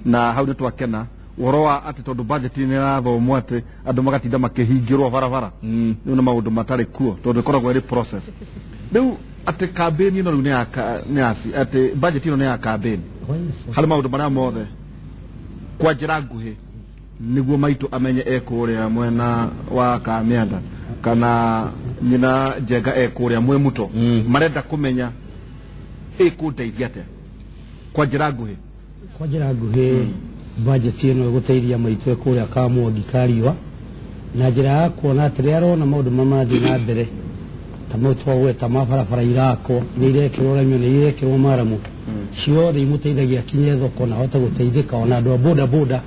na hau nitwakena woroa ati tondu budget ni rathomwo ati andu magatinda makihingirwo barabara ni na maundu matari kuo tondu koragwo ri process riu ati campaign ino ni asi ati budget ino ni ya campaign hali maundu maria mothe kwa njira nguhi niguo maitu amenye ekuria mwena wa Kamianda kana nyina Njenga ekuria mwe muto marenda kumenya ikuteithia atia kwa njira nguhi budget ino guteithia maitu ekuria Kamwangi Kariwa na njira ya kuona ati arona maundu mamathi na mbere tamotwa gweta mabarabara irako ni irekirwo ramyo ni irekirwo maramu ciothe imuteithagia kinye thoko na hota guteithika ona andu a boda boda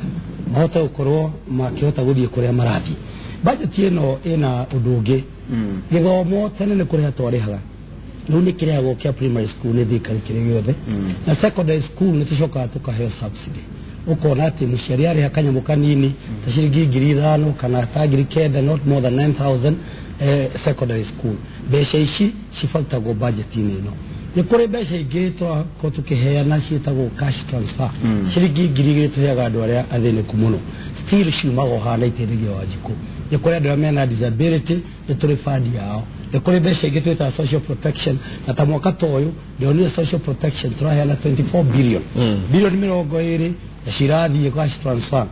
mahota gukorwo makihota guthie kuria marathi budget ino ina undu ungi githomo tene ni kuria twarihaga riu ni kirego kia primary school ni thikari kire giothe na secondary school ni tucoka tukaheo subsidy ukona ati muciari ari hakanyamu kanini ta ciringi 5,000 kana ta 9,000 not more than 9,000 secondary school besha ici cifaltagwo budget ino ni kuri besha ingi ko tukiheana ciitagwo cash transfer ciringi 2,000 tuheaga andu aria athiniku muno still ciumaga hana iteithio wa Wanjiku ni kuri andu mena disability ni turi fund yao ni kuri besha ingi twita social protection na ta mwaka toyu ndio ni social protection turaheana 24 billion billion 20 shirathi cash transfer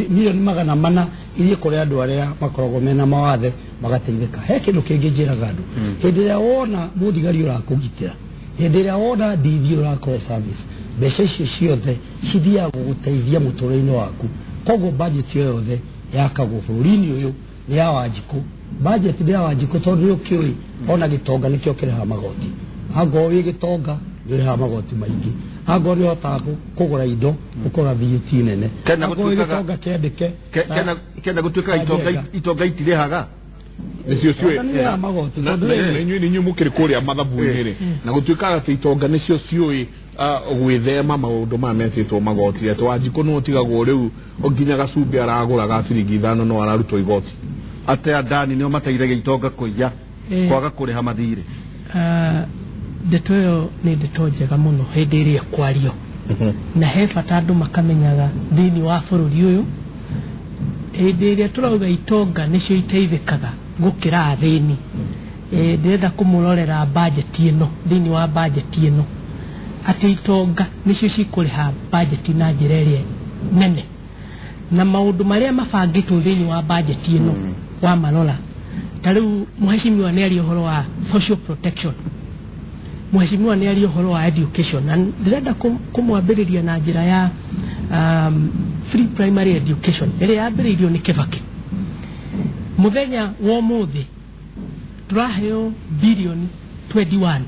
milioni 400 ili kuri andu aria makoragwo mena mawathe magateithika he kindu kingi njiraga andu hindi ya wona muthigari urakugitira hindi ya wona DD urakora service besha icio ciothe cithia guguteithia muturire waku koguo budget yothe yakagwo bururi-ini uyu ni ya Wanjiku budget ni ya Wanjiku tondu rio kiui ona Gitonga nikio kireha magoti agowi Gitonga nireha magoti maingi ago ni otaku kugura indo ukora VAT nene kana gutukaga kendike kana gutukaga Itonga itirehaga nicio ciwe ni nyu mukiri kuria mathabu-ini na gutukaga Itonga nicio ciwe gwithema maundu ma metitwo magoti eto Wanjiku no tigagwo riu onginya gacumbi aragura ga ciringi 5 no ararutwo igoti ate adani nio mateithagia Itonga kuiya kwaga kuriha mathire ndeto yo ni ndeto njega muno hindi iria kwario na he bata andu makamenyaga thini wa bururi uyu hindi iria turauga Itonga nicio iteithikaga gukira athini ndirenda kumurorera budget ino thini wa budget ino ati Itonga nicio cikuriha budget na njira iria nene na maundu maria mabangitwo thini wa budget ino wa marora tariu muheshimiwa ni ari uhoro wa social protection muheshimiwa ni ari uhoro wa education na ndirenda kumwambiriria na njira ya free primary education ile yambiririo ni Kibaki muthenya wa muthi turaheo billion 21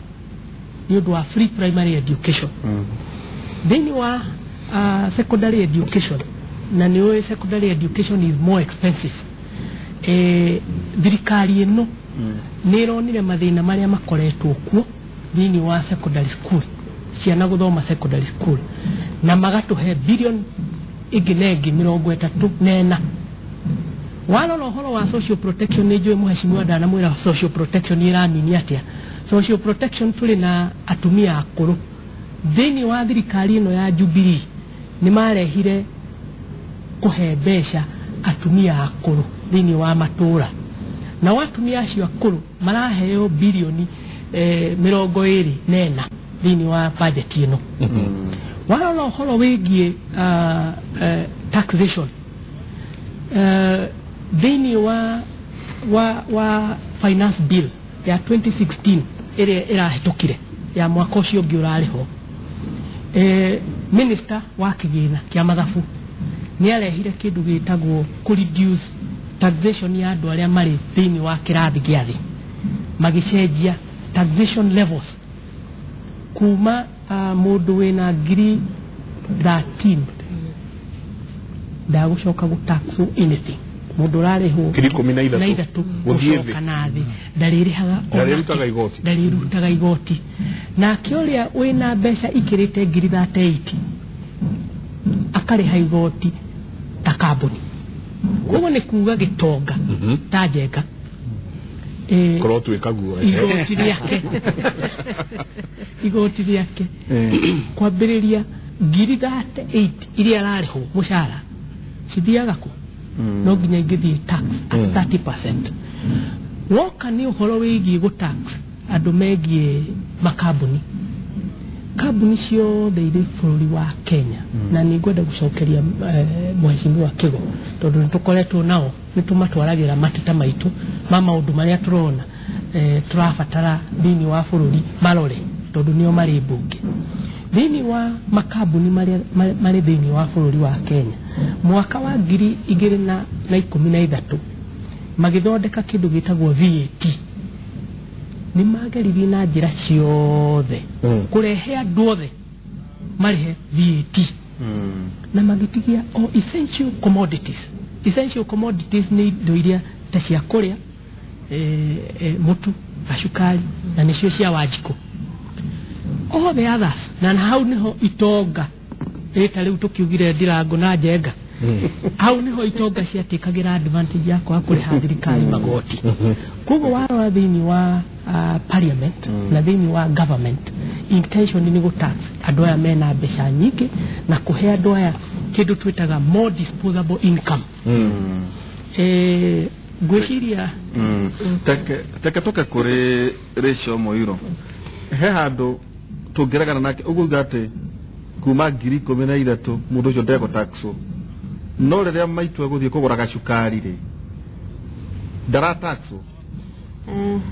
ni undu wa free primary education thini wa secondary education na ni secondary education is more expensive thirikari ino nironire mathina maria makoretwo kuo thini wa secondary school ciana guthoma secondary school na magatuhe billion iginegi 34 walolo horo wa social protection ni jwe muheshimiwa ndana mwira social protection iramini atia social protection tuli na atumia akuru thini wa thirikari ino ya Jubilee ni marehire kuhe besha atumia akuru thini wa matura na watumia acio akuru maraheo bilioni 24 thini wa budget ino walolo horo wigie taxation thini wa finance bill ya 2016 irahitukire ya mwaka ucio ungi urariho minister wa kigina kia mathabu ni arehire kindu gitagwo ku reduce taxation ya andu aria mari thini wa kirathi gia thi magicenjia taxation levels kuma mundu wina ngiri 13 ndagucoka gutaxu anything mundu rariho ngiri 13 gucoka nathi ndarirutaga igoti na kioria wina mbeca ikirite ngiri 38 akariha igoti ta kambuni koguo ni kuga Gitonga ta Njenga korwo twikaguo igoti riake kwambĩrĩria ngiri 38 iria ararĩhwo mũcara cithiaga kũ no nginya ingĩthiĩ tax at 30%. Woka nĩ ũhoro wĩgiĩ gũtax andũ megiĩ makambuni ciothe irĩ bũrũri wa Kenya na nĩ ngwenda gũcokeria mheshimiwa Kigo tondũ nĩ tũkoretwo nao nĩ tũmatwaragĩra mateta maitũ ma maũndũ marĩa tũrona tũrabatara thĩinĩ wa bũrũri marore tondũ nĩo marĩ mbunge thĩinĩ wa makambuni marĩ thĩinĩ wa bũrũri wa Kenya mwaka wa 2013 magĩthondeka kĩndũ gĩtagwo VAT nĩ mageririe na njĩra ciothe kũrehe andũ othe marĩhe VAT na magĩtigia o essential commodities nĩ indo iria ta cia kũrĩa mũtu acukari na nĩcio cia Wanjikũ all the others na hau nĩho itonga ta rĩu tũkiugire Ndirango na Njenga hau nĩho itonga ciatĩkagĩra advantage ya kwa kũrĩha thirikari magoti koguo warora thĩinĩ wa parliament na thĩinĩ wa government intention nĩ gũtax andũ aya mena mbeca nyingĩ na kũhe andũ aya kĩndũ twĩtaga more disposable income ngwĩciria teke toke kũrĩ Rachel Moiro he handũ tũngĩregana nake ũguo atĩ kuma 2013 mũndũ ũcio ndegũtaxwo no rĩrĩa maitua gũthiĩ kũgũra gacukari rĩ ndarataxwo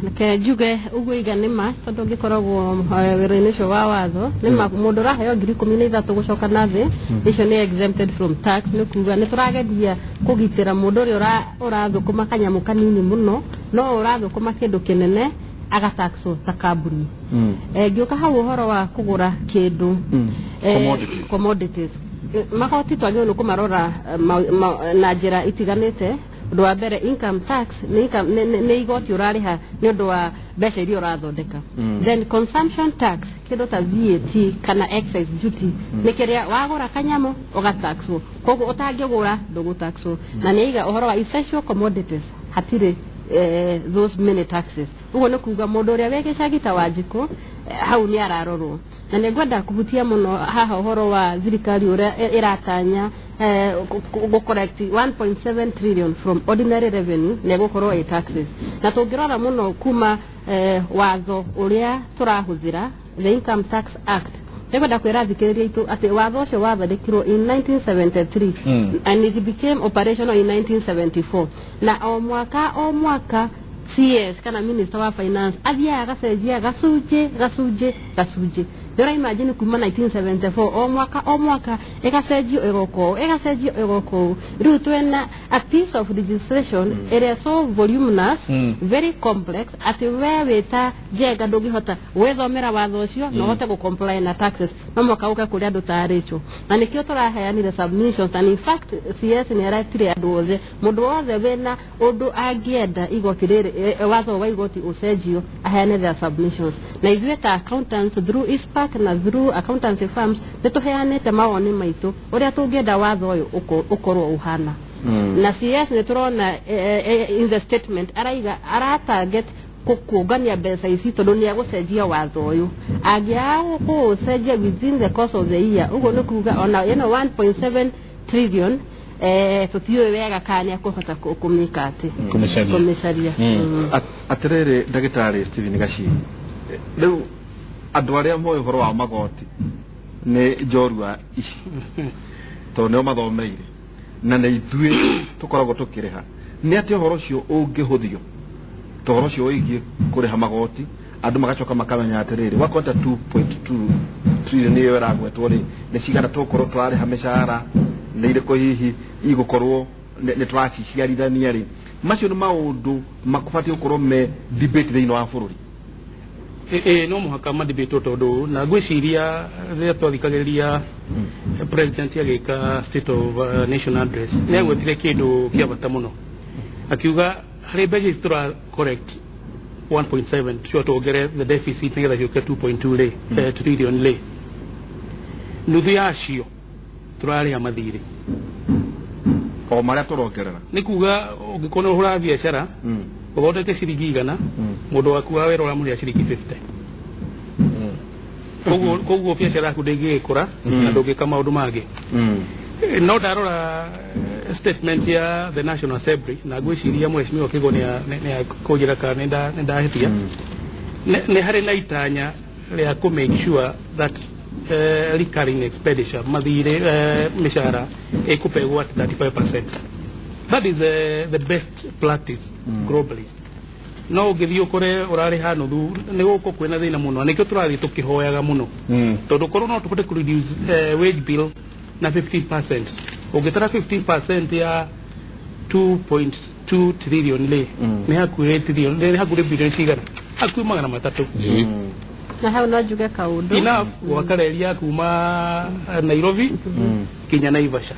Nake njuge uguo iga nĩma tondũ ngĩkoragwo wĩra-inĩ ũcio wa watho nĩma mũndũ ũraheo 13,000 gũcoka na thĩ icio nĩ exempted from tax nĩ kuga nĩ tũrageria kũgitĩra mũndũ ũrĩa ũrathũkũma kanyamũ kanini mũno no ũrathũkũma kĩndũ kĩnene agataxwo ta kambuni ngĩũka hau ũhoro wa kũgũra kĩndũ commodities magoti twagĩrĩirwo nĩ kũmarora na njĩra itiganĩte ũndũ wa mbere income tax nĩ igoti ũrarĩha nĩ ũndũ wa mbeca iria ũrathondeka then consumption tax kĩndũ ta VAT kana excise duty nĩ kĩrĩa wagũra kanyamũ ũgataxwo koguo ũtangĩgũra ndũgũtaxwo na nĩ iga ũhoro wa essential commodities hatirĩ those many taxes uguo nĩ kuga mũndũ ũrĩa wĩ gĩcagi ta Wanjikũ hau nĩ ararorwo na nĩ ngwenda kũhutia mũno haha ũhoro wa thirikari ũrĩa ĩratanya collect 1.7 trillion from ordinary revenue na gũkorwo ĩ taxes na tũngĩrora mũno kuma watho ũrĩa tũrahũthĩra the Income Tax Act nĩngwenda kwĩra thikĩrĩria itũ atĩ watho ũcio wathondekirwo in 1973 and it became operational in 1974 na o mwaka CS kana minister wa finance athiaga agacenjia gacunjĩ Dora imagine kuma 1974 o mwaka ĩgacenjio ĩgoko rĩu twena a piece of legislation ĩrĩa so voluminous very complex atĩ we wĩta Njenga ndũngĩhota gwĩthomera watho ũcio na ũhote gũcomply na taxes no mwaka ũka kũrĩ andũ ta Rachel na nĩkĩo tũraheanire submissions and in fact CS nĩ aretire andũ othe mũndũ wothe wĩna ũndũ angĩenda igoti rĩrĩ watho wa igoti ũcenjio aheane their submissions na ithuĩ ta accountants through ISPAC na through accountancy firms nĩtũheanĩte mawoni maitũ ũrĩa tũngĩenda watho ũyũ ũkorwo ũhana na CS nĩ tũrona in the statement aratarget kũkũngania mbeca ici tondũ nĩ agũcenjia watho ũyũ angĩaga gũcenjia within the course of the year ũguo nĩ kuga ona 1.7 trillion tũtiũĩ wega kana nĩ akũhota kũmĩka atĩ kũmĩcaria atĩrĩrĩ ndagĩtarĩ Stephen Gachi rĩu andũ arĩa moĩ ũhoro wa magoti nĩ njorua ici tondũ nĩo mathomeire na nĩ ithuĩ tũkoragwo tũkĩrĩha nĩ atĩ ũhoro ũcio ũngĩhũthio ũhoro ũcio wĩgiĩ kũrĩha magoti andũ magacoka makamenya atĩrĩrĩ wakwenda 2.2 trillion nĩyo ĩragwetwo rĩ nĩ cigana tũkorwo tũrarĩha mĩcara nĩ irĩkũ hihi igũkorwo nĩ tũraciciarithania rĩ macio nĩ maũndũ makũbatiĩ gũkorwo me debate thĩinĩ wa bũrũri no mũhaka madebate tondũ na ngwĩciria rĩrĩa twathikagĩrĩria president agĩka state of national address nĩ agwetire kĩndũ kĩa bata mũno akiuga harĩ mbeca ici tũra correct 1.7 tuo tuongere the deficit nĩgetha gĩũke 2.2 trillion rĩ nuthu yacio tũrarĩha mathirĩ o marĩa tũrongerera nĩ kuga ũngĩkorwo ũhũra biacara uthondeke ciringi igana mundu waku wa wera uramũrĩha ciringi 50 koguo biacara yaku ndĩngĩgĩkũra na ndũngĩka maũndũ mangĩ no ndarora statement ya the National Assembly na ngwĩciria mheshimiwa Kigo nĩ kũnjĩra kana nĩ ndahĩtia nĩ harĩ na itanya rĩa kũ make sure that recurring expenditure mathirĩ mĩcara ĩkũpegwo at 35%. That is the best practice globally. No ũngĩthiĩ ũkore ũrarĩha nuthu nĩ gũkũ kwĩna thĩna mũno, nĩkĩo tũrathiĩ tũkĩhoyaga mũno tondũ korwo no tũhote kũ reduce wage bill na 15%, ũngĩtara 15% ya 2.2 trillion nĩ hakuhĩ trillion, nĩ hakuhĩ billion cigana, hakuhĩ magana matatũ. Na hau no njuge kaũndũ ina gwaka reri ya kuma Nairobi kinya Naivasha.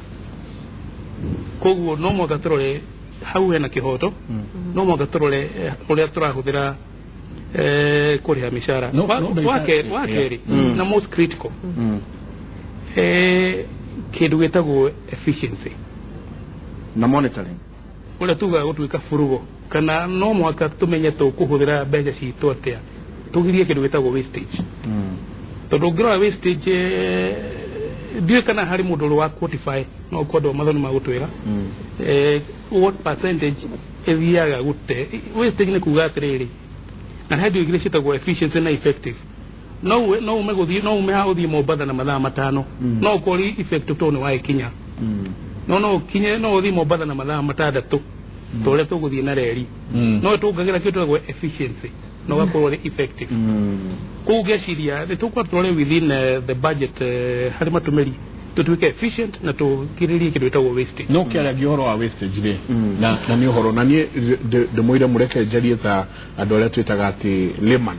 Koguo no mwaka tũrore hau hena kĩhoto, no mwaka tũrore ũrĩa tũrahũthĩra kũrĩha mĩcara. Wa kerĩ na most critical kĩndũ gĩtagwo efficiency na monitoring, ũrĩa tugaga gũtuĩka furugo, kana no mwaka tũmenye tũkũhũthĩra mbeca citũ atĩa, tugirie kĩndũ gĩtagwo wastage. Tondũ ũngĩrora wastage ndiũĩ kana harĩ mũndũ ũrĩ wa quantify, no kwandwo mathoni ma gũtwĩra what percentage ĩthiaga gũte. Wastage nĩ kuga atĩrĩrĩ, na hĩndĩ igĩrĩ ciĩtagwo efficiency na effective. No ume gũthiĩ, no ume ha ũthiĩ Mombatha na mathaa matano, no ũkori effective tondũ nĩ waĩkinya. No ũkinye, no ũthiĩ Mombatha na mathaa matandatũ tũrĩa tũgũthiĩ na reri. No tũngagĩra kĩndũ gĩtagwo efficiency no gakorwo rĩ effective. Koguo ngeciria nĩ tũkũra tũrore within the budget harĩ matũmĩri tũtuĩke efficient na tũkirĩrie kĩndũ gĩtagwo wastage. No kĩaragia ũhoro wa wastage rĩ, na nĩ ũhoro, na niĩ ndĩmwĩre mũreke njarie ta andũ arĩa twĩtaga atĩ layman,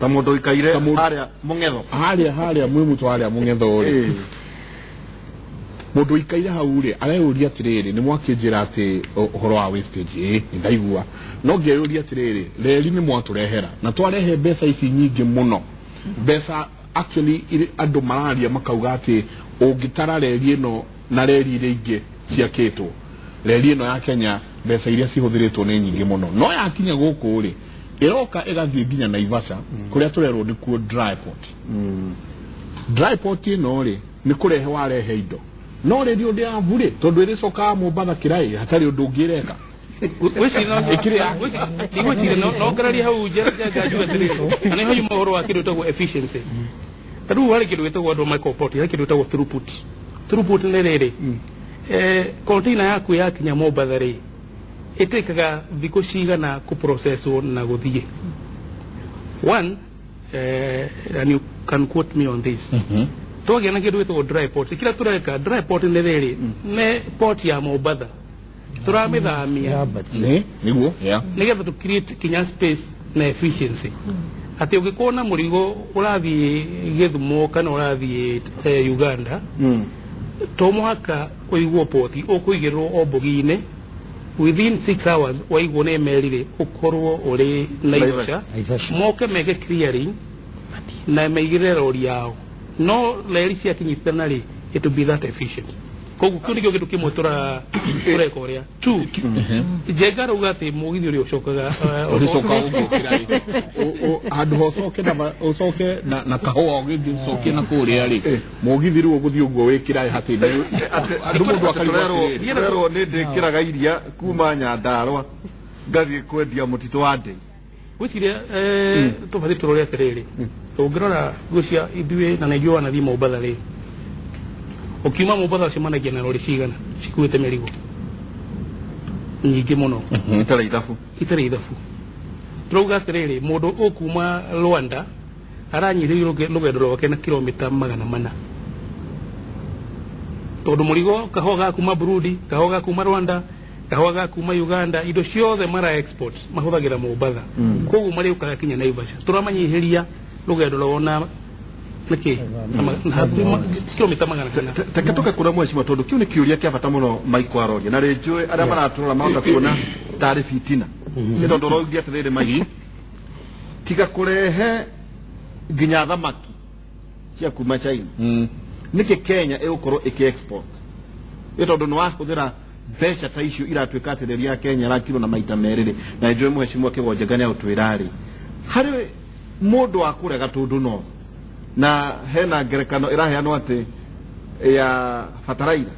ta mũndũ ũikaire harĩa mũng'etho, harĩa mwĩmuto harĩa mũng'etho rĩ, mũndũ ũikaire hau rĩ areyũria atĩrĩrĩ, nĩ mwakĩnjĩra atĩ ũhoro wa wastage nĩ ndaigua, no ngeyũria atĩrĩrĩ, reri nĩ mwatũrehera na twarehe mbeca ici nyingĩ mũno, mbeca actually andũ mararia makauga atĩ ũngĩtara reri ĩno na reri iria ingĩ ciakĩtwo, reri ĩno ya Kenya mbeca iria cihũthĩrĩtwo nĩ nyingĩ mũno, no yakinya gũkũ rĩ ĩroka ĩgathiĩ nginya Naivasha kũrĩa tũrerwo nĩ kuo dry port. Dry port ĩno rĩ nĩ kũrehe warehe indo, no reri ũndũ ya mbure tondũ ĩrĩcokaga Mombatha kĩraĩ, hatarĩ ũndũ ũngĩreka. Igwĩciria no ngararia hau njanjuga atĩrĩrĩ, na nĩho yuma ũhoro wa kĩndũ gĩtagwo efficiency. Rĩu harĩ kĩndũ gĩtagwo andũ microport, harĩ kĩndũ gĩtagwo throughput. Throughput nĩ rĩrĩ, container yaku yakinya Mombatha rĩ ĩtĩkaga thikũ cigana kũ-processwo na gũthiĩ. One, and you can quote me on this, twagĩa na kĩndũ gĩtagwo dry port. Kĩrĩa tũreka dry port nĩ rĩrĩ, nĩ port ya Mombatha tũramĩthamia nĩguo nĩgetha tũ create kinya space na efficiency. Atĩ ũngĩkorwo na mũrigo ũrathiĩ Gĩthumo kana ũrathiĩ Uganda, to mũhaka ũigwo port, ũkũigĩrwo o mbogi-inĩ within 6 hours waigwo nĩ meri rĩ ũkorwo ũrĩ Naivasha, moke meke clearing na maigĩre rori yao, no reri ciakinyitana rĩ it will be that efficient. Koguo kĩu nĩkĩo kĩndũ kĩmwe tũreka ũrĩa. Two, Njenga rauga atĩ mũgithi ũrĩa ũcokaga handũ ũcoke na kahũa ũgĩthiĩ ũcoke na kũrĩa rĩ, mũgithi rĩu ũgũthiĩ ũguo wĩkĩraĩ hatĩ andũ mũndũ akarerwo nĩ ndĩkĩraga iria kuma Nyandarũa ngathiĩ kwendia mũtitũ wa Ndei. Gwĩciria tũbatiĩ tũrore atĩrĩrĩ, ũngĩrora gwĩcia ithuĩ na naigua wanathiĩ Mombatha rĩ, ukiuma Mombatha cemanagia na rori cigana cikuĩte mĩrigo nyingĩ mũno itarĩ ithabu. Turauga atĩrĩrĩ, mũndũ ũkuma Rwanda aranyihĩrio rũgendo rwake na kilomita 400, tondũ mũrigo kahũa ga kuma Burundi, kahũa ga kuma Rwanda, kahũa ga kuma Uganda, indo ciothe mara export mahũthagĩra Mombatha. Koguo marĩ ũkaga kinya Naivasha, tũramanyihĩria rũgendo rwona nĩkĩ kilomita 400. Teke tũke kũra mheshimiwa, tondũ kĩu nĩ kĩũria kĩa bata mũno Mike aroria, na rĩnjũĩ arĩa maratũrora mahota kuona tarĩ fitina. Nĩ tondũ ũraugia atĩrĩrĩ Mike, tiga kũrehe nginya thamaki cia kuma China, nĩkĩ Kenya ĩgũkorwo ĩkĩ export? Nĩ tondũ nĩ wahũthĩra besha ta icio iratuika atireri ya Kenya rakiro na maita meriri na njoe mheshimiwa Kĩgonje Ngania utwirari hari mundu wa kurega tundu no na hena ngerekano iraheanwo ati ya fataraira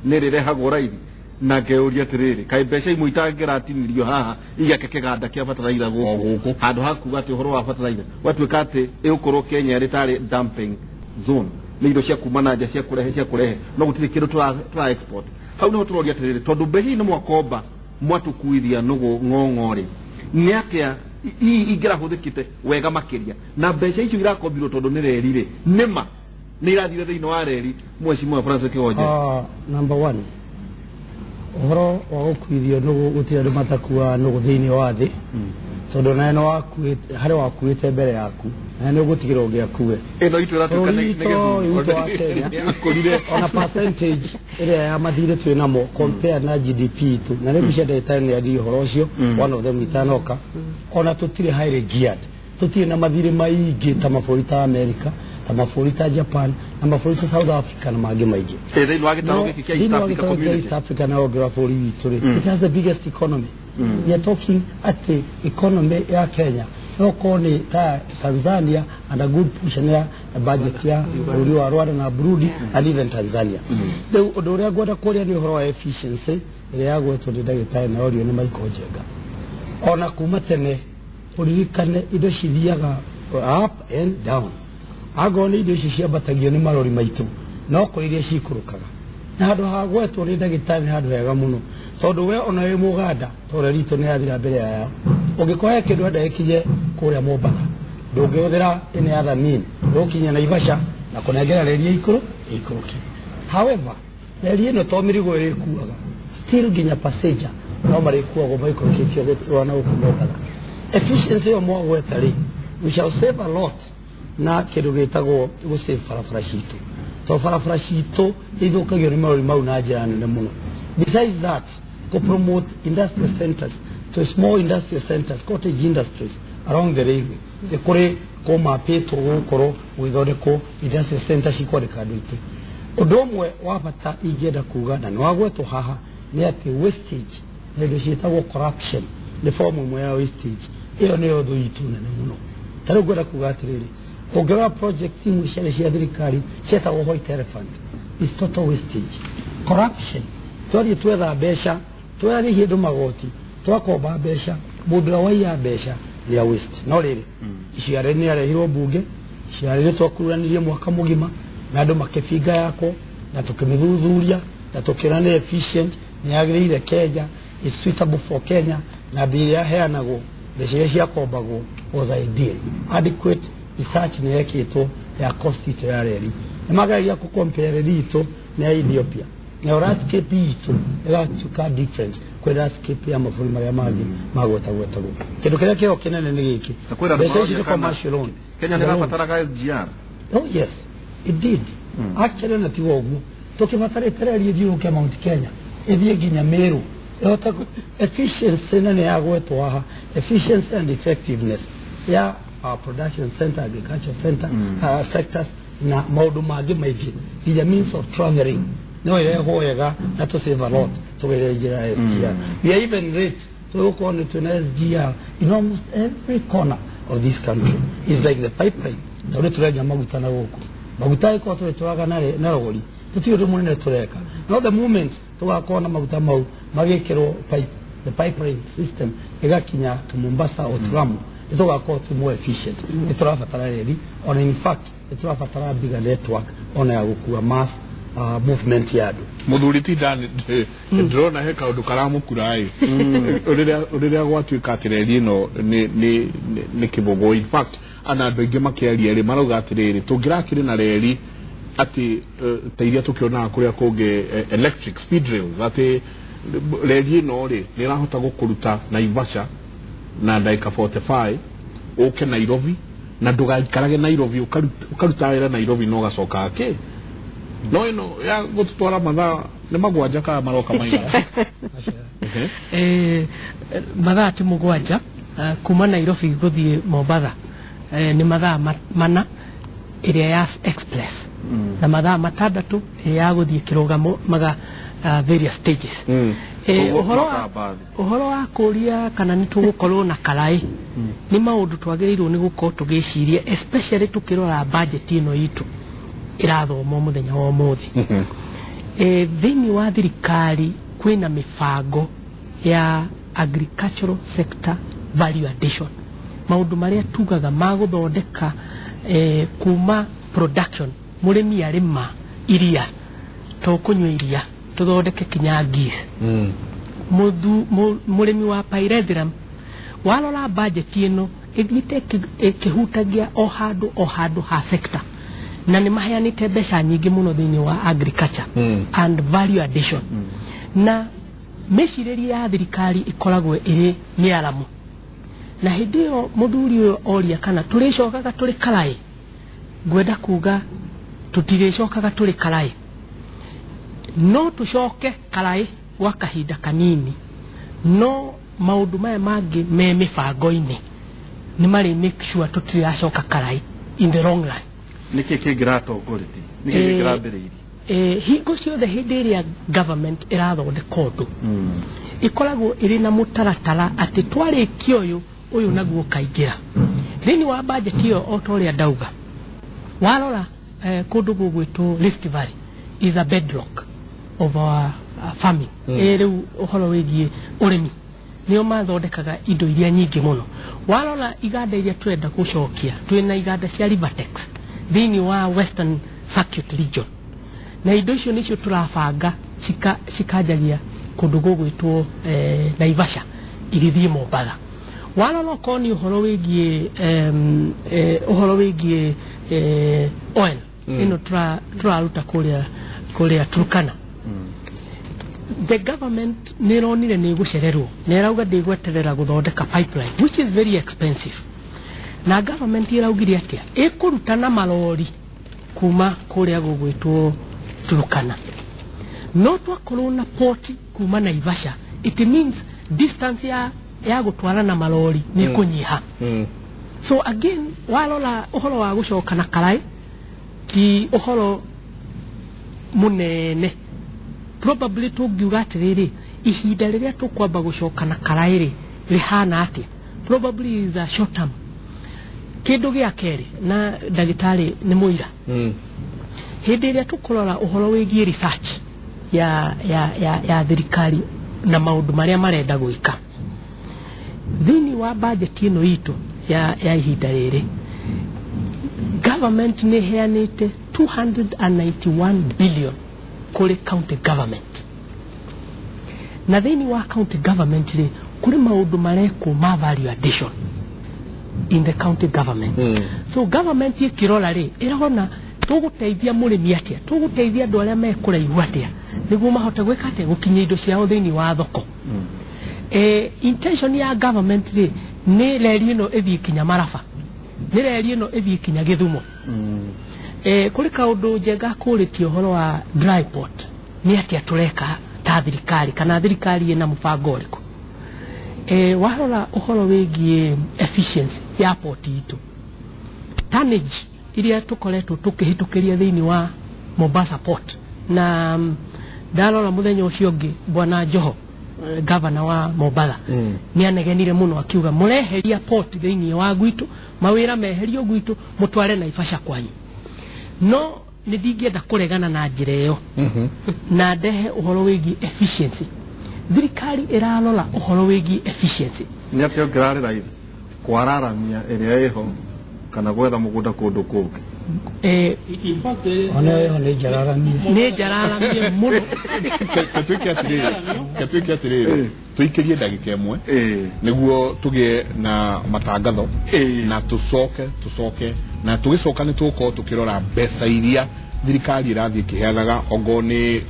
nirerehagwo raithi na ngeuria atiriri kai besha imwe itangĩratinirio haha igake kĩganda kĩa fataraira gũkũ handũ hakuga ati ũhoro wa fataraira watuĩka ati ĩgũkorwo Kenya ĩtarĩ dumping zone nĩ indo cia kuma na nja cia kurehe no gũtirĩ kĩndũ tũra export hau nĩho tũroria atiriri tondũ mbeca nĩ mwakomba mwatukuithia nũgũ ng'ong'ore nĩ atĩa ingĩrahũthĩkĩte wega makĩria na mbeca icio irakombirwo tondũ nĩ reri rĩ nĩma nĩ irathire thĩinĩ wa reri mheshimiwa Francis Kĩgonje. Number 1 ũhoro wa gũkuithio nũgũ gũtirĩ andũ matakua nũgũ thĩinĩ wa thĩ tondũ nawe nĩ wakuĩte harĩ wakuĩte mbere yaku na nĩ ũgũtigĩrwo ũgĩakue ĩno itũ ĩratuĩka nĩ Kenya ona percentage ĩrĩa ya mathirĩ twĩ namo compare na GDP itũ na nĩ mbica ndagĩtarĩ nĩ athii ũhoro ũcio one of them itanoka ona tũtirĩ highly geared tũtirĩ na mathirĩ maingĩ ta mabũrũri ta America ta mabũrũri ta Japan na mabũrũri ta South Africa na mangĩ maingĩ thĩinĩ wa gĩtarũ gĩkĩ kĩa East Africa community East Africa na ongerera bũrũri witũ rĩ it has the biggest economy we are talking at the economy ya Kenya no koni ta Tanzania and a good portion ya budget ya bũrũri wa Rwanda na Burundi and even Tanzania rĩu ũndũ ũrĩa ngwenda kũria nĩ ũhoro wa efficiency ĩrĩa yagwetwo nĩ ndagĩtarĩ na orio nĩ Michael Njenga ona kuma tene ũririkane indo cithiaga up and down ago nĩ indo icio ciambatagio nĩ marori maitũ no kũrĩ iria cikũrũkaga na handũ ha gwetwo nĩ ndagĩtarĩ handũ hega mũno tondũ we ona wĩ Mũganda tondũ ritũ nĩ yathira mbere yao ũngĩkoya kĩndũ ndagĩkinye kũrĩa Mombatha ndũngĩhũthĩra ĩne ya thamini ndũkinya Naivasha na kũnengera reri ikũrũki however reri ĩno to mĩrigo ĩrĩkuaga still nginya passenger no marĩkuagwo maikũrũkĩtio gũtwarana gũkũ Mombatha efficiency ĩyo mwagweta rĩ we shall save a lot na kĩndũ gĩtagwo gũsave barabara citũ to barabara citũ ithũkagio nĩ marori mau na njĩra nene mũno. Besides that, to promote industrial centers, to small industrial centers, cottage industries around the railway. The kore koma peto koro withondeko industrial centers ikoreka ndite. Ũndũ wa bata ingĩenda kuga na nwagwetwo haha nĩ atĩ wastage nĩ ciĩtagwo corruption nĩ form ĩmwe ya wastage ĩyo nĩyo thũ itũ nene mũno. Tarĩu ngwenda kuga atĩrĩrĩ ũngĩrora project imwe cia thirikari ciĩtagwo white elephant is total wastage. Corruption twari twetha mbeca twari hindu magoti twakomba mbeca mundu wa waiya mbeca ya waste no riri iciare ni arehirwo bunge iciare ni twakuranirie mwaka mugima na andu makibinga yako na tukimithuthuria na tukira ni efficient ni agirire Kenya is suitable for Kenya na biya heanagwo mbeca cia kombagwo was ideal adequate research ni yekitwo ya cost ito ya reri ni magaria ku compare rito na Ethiopia na landscape itu ĩratuĩka difference kwĩ landscape ya mabũrũri marĩa mangĩ magwetagwo kĩndũ kĩrĩa kĩo kĩnene nĩ gĩkĩ mbeca ici commercial loan Kenya nĩrabataraga SGR. Oh yes it did actually na tiwo ũguo tũkĩbatarĩte reri ĩthiũrũke Mount Kenya ĩthiĩ nginya Meru ĩhote efficiency nene ya gwetwo haha efficiency and effectiveness ya production center agriculture center sectors na maũndũ mangĩ maingĩ nginya means of traveling no irehwo wega na to save a lot to get SGR. We are even rate to go on to SGR in almost every corner of this country. It's like the pipeline. Tore turaja maguta na goko maguta iko turaga na rogori tutiyo munene tureka no the moment tugakona maguta mau magekero pipe the pipeline system igakinya to Mombasa or Lamu itugakorwo tu more efficient iturabatara reri or in fact iturabatara bigger network ona ya gukua mass movement yadu muthuri ti ndani ndrona he kaundu karamukurai uriria gwatuika atireri no ni kibogo in fact ana andu aingi makiaria ri marauga atiriri tungirakire na reri ati teiria tukiona kuria kungi electric speed rails ati reri no ri nirahota gukuruta Naivasha na dakika 45 uke Nairobi na ndugaikarage Nairobi ukaruta wira Nairobi no gacoka ake no ino ya gutwara mathaa ni magwanja ka maroka maiga mathaa ti mugwanja kuma Nairobi guthie Mombatha ni mathaa mana iria ya express na mathaa matandatu ya guthie kirugamo maga various stages. Uhoro wa kuria kana nitugukorwo na karai ni maundu twagirirwo ni gukorwo tugiciria, especially tukirora budget ino itu irathomwo muthenya wa umuthi. Thini wa thirikari kwina mifango ya agricultural sector value addition, maundu maria tugaga maguthondeka kuma production, murimi arima iria tukunywa iria tuthondeke kinyangis murimi wa pyrethrum walora budget ino igite ikihutagia o handu ha sector, na ni maheanite mbeca nyingi muno thini wa agriculture and value addition. Na meciriria ya thirikari ikoragwo iri miaramu, na hindi yo muthuri uyo oria kana turicokaga turi karai, gwenda kuga tutiricokaga turi karai, no tucoke karai gwa kahinda kanini, no maundu maya mangi me mifango-ini ni mari make sure tutiracoka karai in the long run. Niki kingiratongoretie niki kingirambiriirie hingo ciothe hindi iria government irathondeka undu ikoragwo iri na mutaratara ati twarikio uyu naguo kaingira thini wa budget iyo otoria ndauga. Walora kundu gugwitwo Rift Valley is a bedrock of our farming. Riu uhoro wigie urimi nio mathondekaga indo iria nyingi muno. Walora iganda iria twenda gucokia, twina iganda cia Rivertex thini wa Western Circuit region, na indo icio nicio turabanga cikanjagia kundu gugwitwo Naivasha irithie Mombatha. Walora koni uhoro wigie oil ino turaruta kuria Turkana. The government nironire ni gucererwo, nerauga ndigweterera guthondeka pipeline which is very expensive, na government iraugire atia ikuruta na malori kuma kuria gugwitwo Turkana, no twakorwo na port kuma Naivasha, it means distance ya gutwara na malori ni kunyiha. So again walora uhoro wa gucoka na karai ki uhoro munene. Probably tugiuga atiriri ihinda riria tukwamba gucoka na karai ri rihana atia, probably is a short term. Kindu gia keri na dagitari ni muira hindi iria tukurora uhoro wigie research ya thirikari na maundu maria marenda gwika thini wa budget ino itu ya ihinda riri, government ni heanite 291 billion kuri county government, na thini wa county government ri kuri maundu mareko ma value addition in the county government. So government ikirora ri irona tuguteithia murimi atia, tuguteithia andu aria mekuraihu atia niguo mahote gwika atia gukinyia indo ciao thini wa thoko. Intention ya government ri ni reri ino ithie kinya Maraba, ni reri ino ithie kinya Githumo. Kuri kaundu njega kuritio horo wa dry port ni atia tureka ta thirikari kana thirikari ina mubango uriku. Warora uhoro wigie efficiency ya port itu, tonnage iria tukoretwo tukihitukiria thini wa Mombasa port, na ndarora muthenya ucio ungi bwana Joho governor wa Mombatha ni anegenire muno akiuga mureheria port thini wa gwitu, mawira meherio gwitu mutware Naivasha kwanyu. No nidingienda kuregana na njira iyo na ndehe uhoro wigie efficiency. Thirikari irarora uhoro wigie efficiency ni atio ngirarira ithi kwararamia iria iho kana gwetha mugunda kundu kungi. Ona yo ni jararamia muno katuike atiriri tuikirie ndagika imwe niguo tugie na matangatho na tucoke na tugicoka ni tuko tukirora mbeca iria thirikari irathie kiheanaga ogoni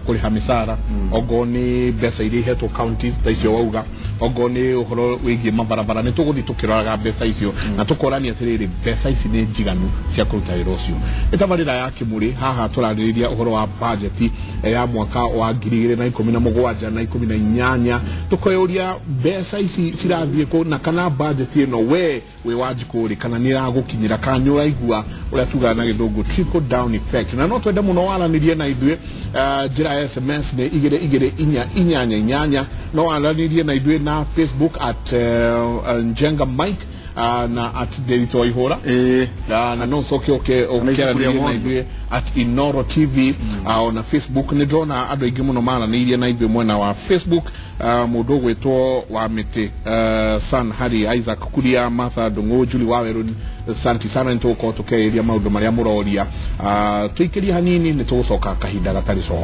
kuriha misara ogoni mbeca iria ihetwo counties taicio wauga ogoni uhoro wigie mabarabara ni tuguthi tukiroraga mbeca icio na tukorania atiriri mbeca ici ni njiganu cia kuruta wira ucio. Itabarira ya Kimuri haha turaririria uhoro wa budget ya mwaka wa 2017 na 18 tukoyoria mbeca ici cirathie ko na kana budget ino we wajikuri kana niragukinyira kanyura igua uria tuga na githungu trickle down effect direct na no twende muno waranirie na ithuĩ njĩra ya SMS nĩ 2288 no waranirie na ithuĩ na Facebook at Njenga Mike na at Derito Ihora na no soke okera na ithuĩ at Inoro TV na Facebook nĩ ndona andũ aingĩ muno maranirie na ithuĩ mwena wa Facebook mũndũ gwĩtwo wa mĩtĩ San Harry Isaac Kuria Martha Ndung'u Julie Waweru santi sana nĩtũgũkorwo tũkĩarĩria maũndũ marĩa mũroria tuikĩrie hanini nĩtũgũcoka kahinda gatarĩ so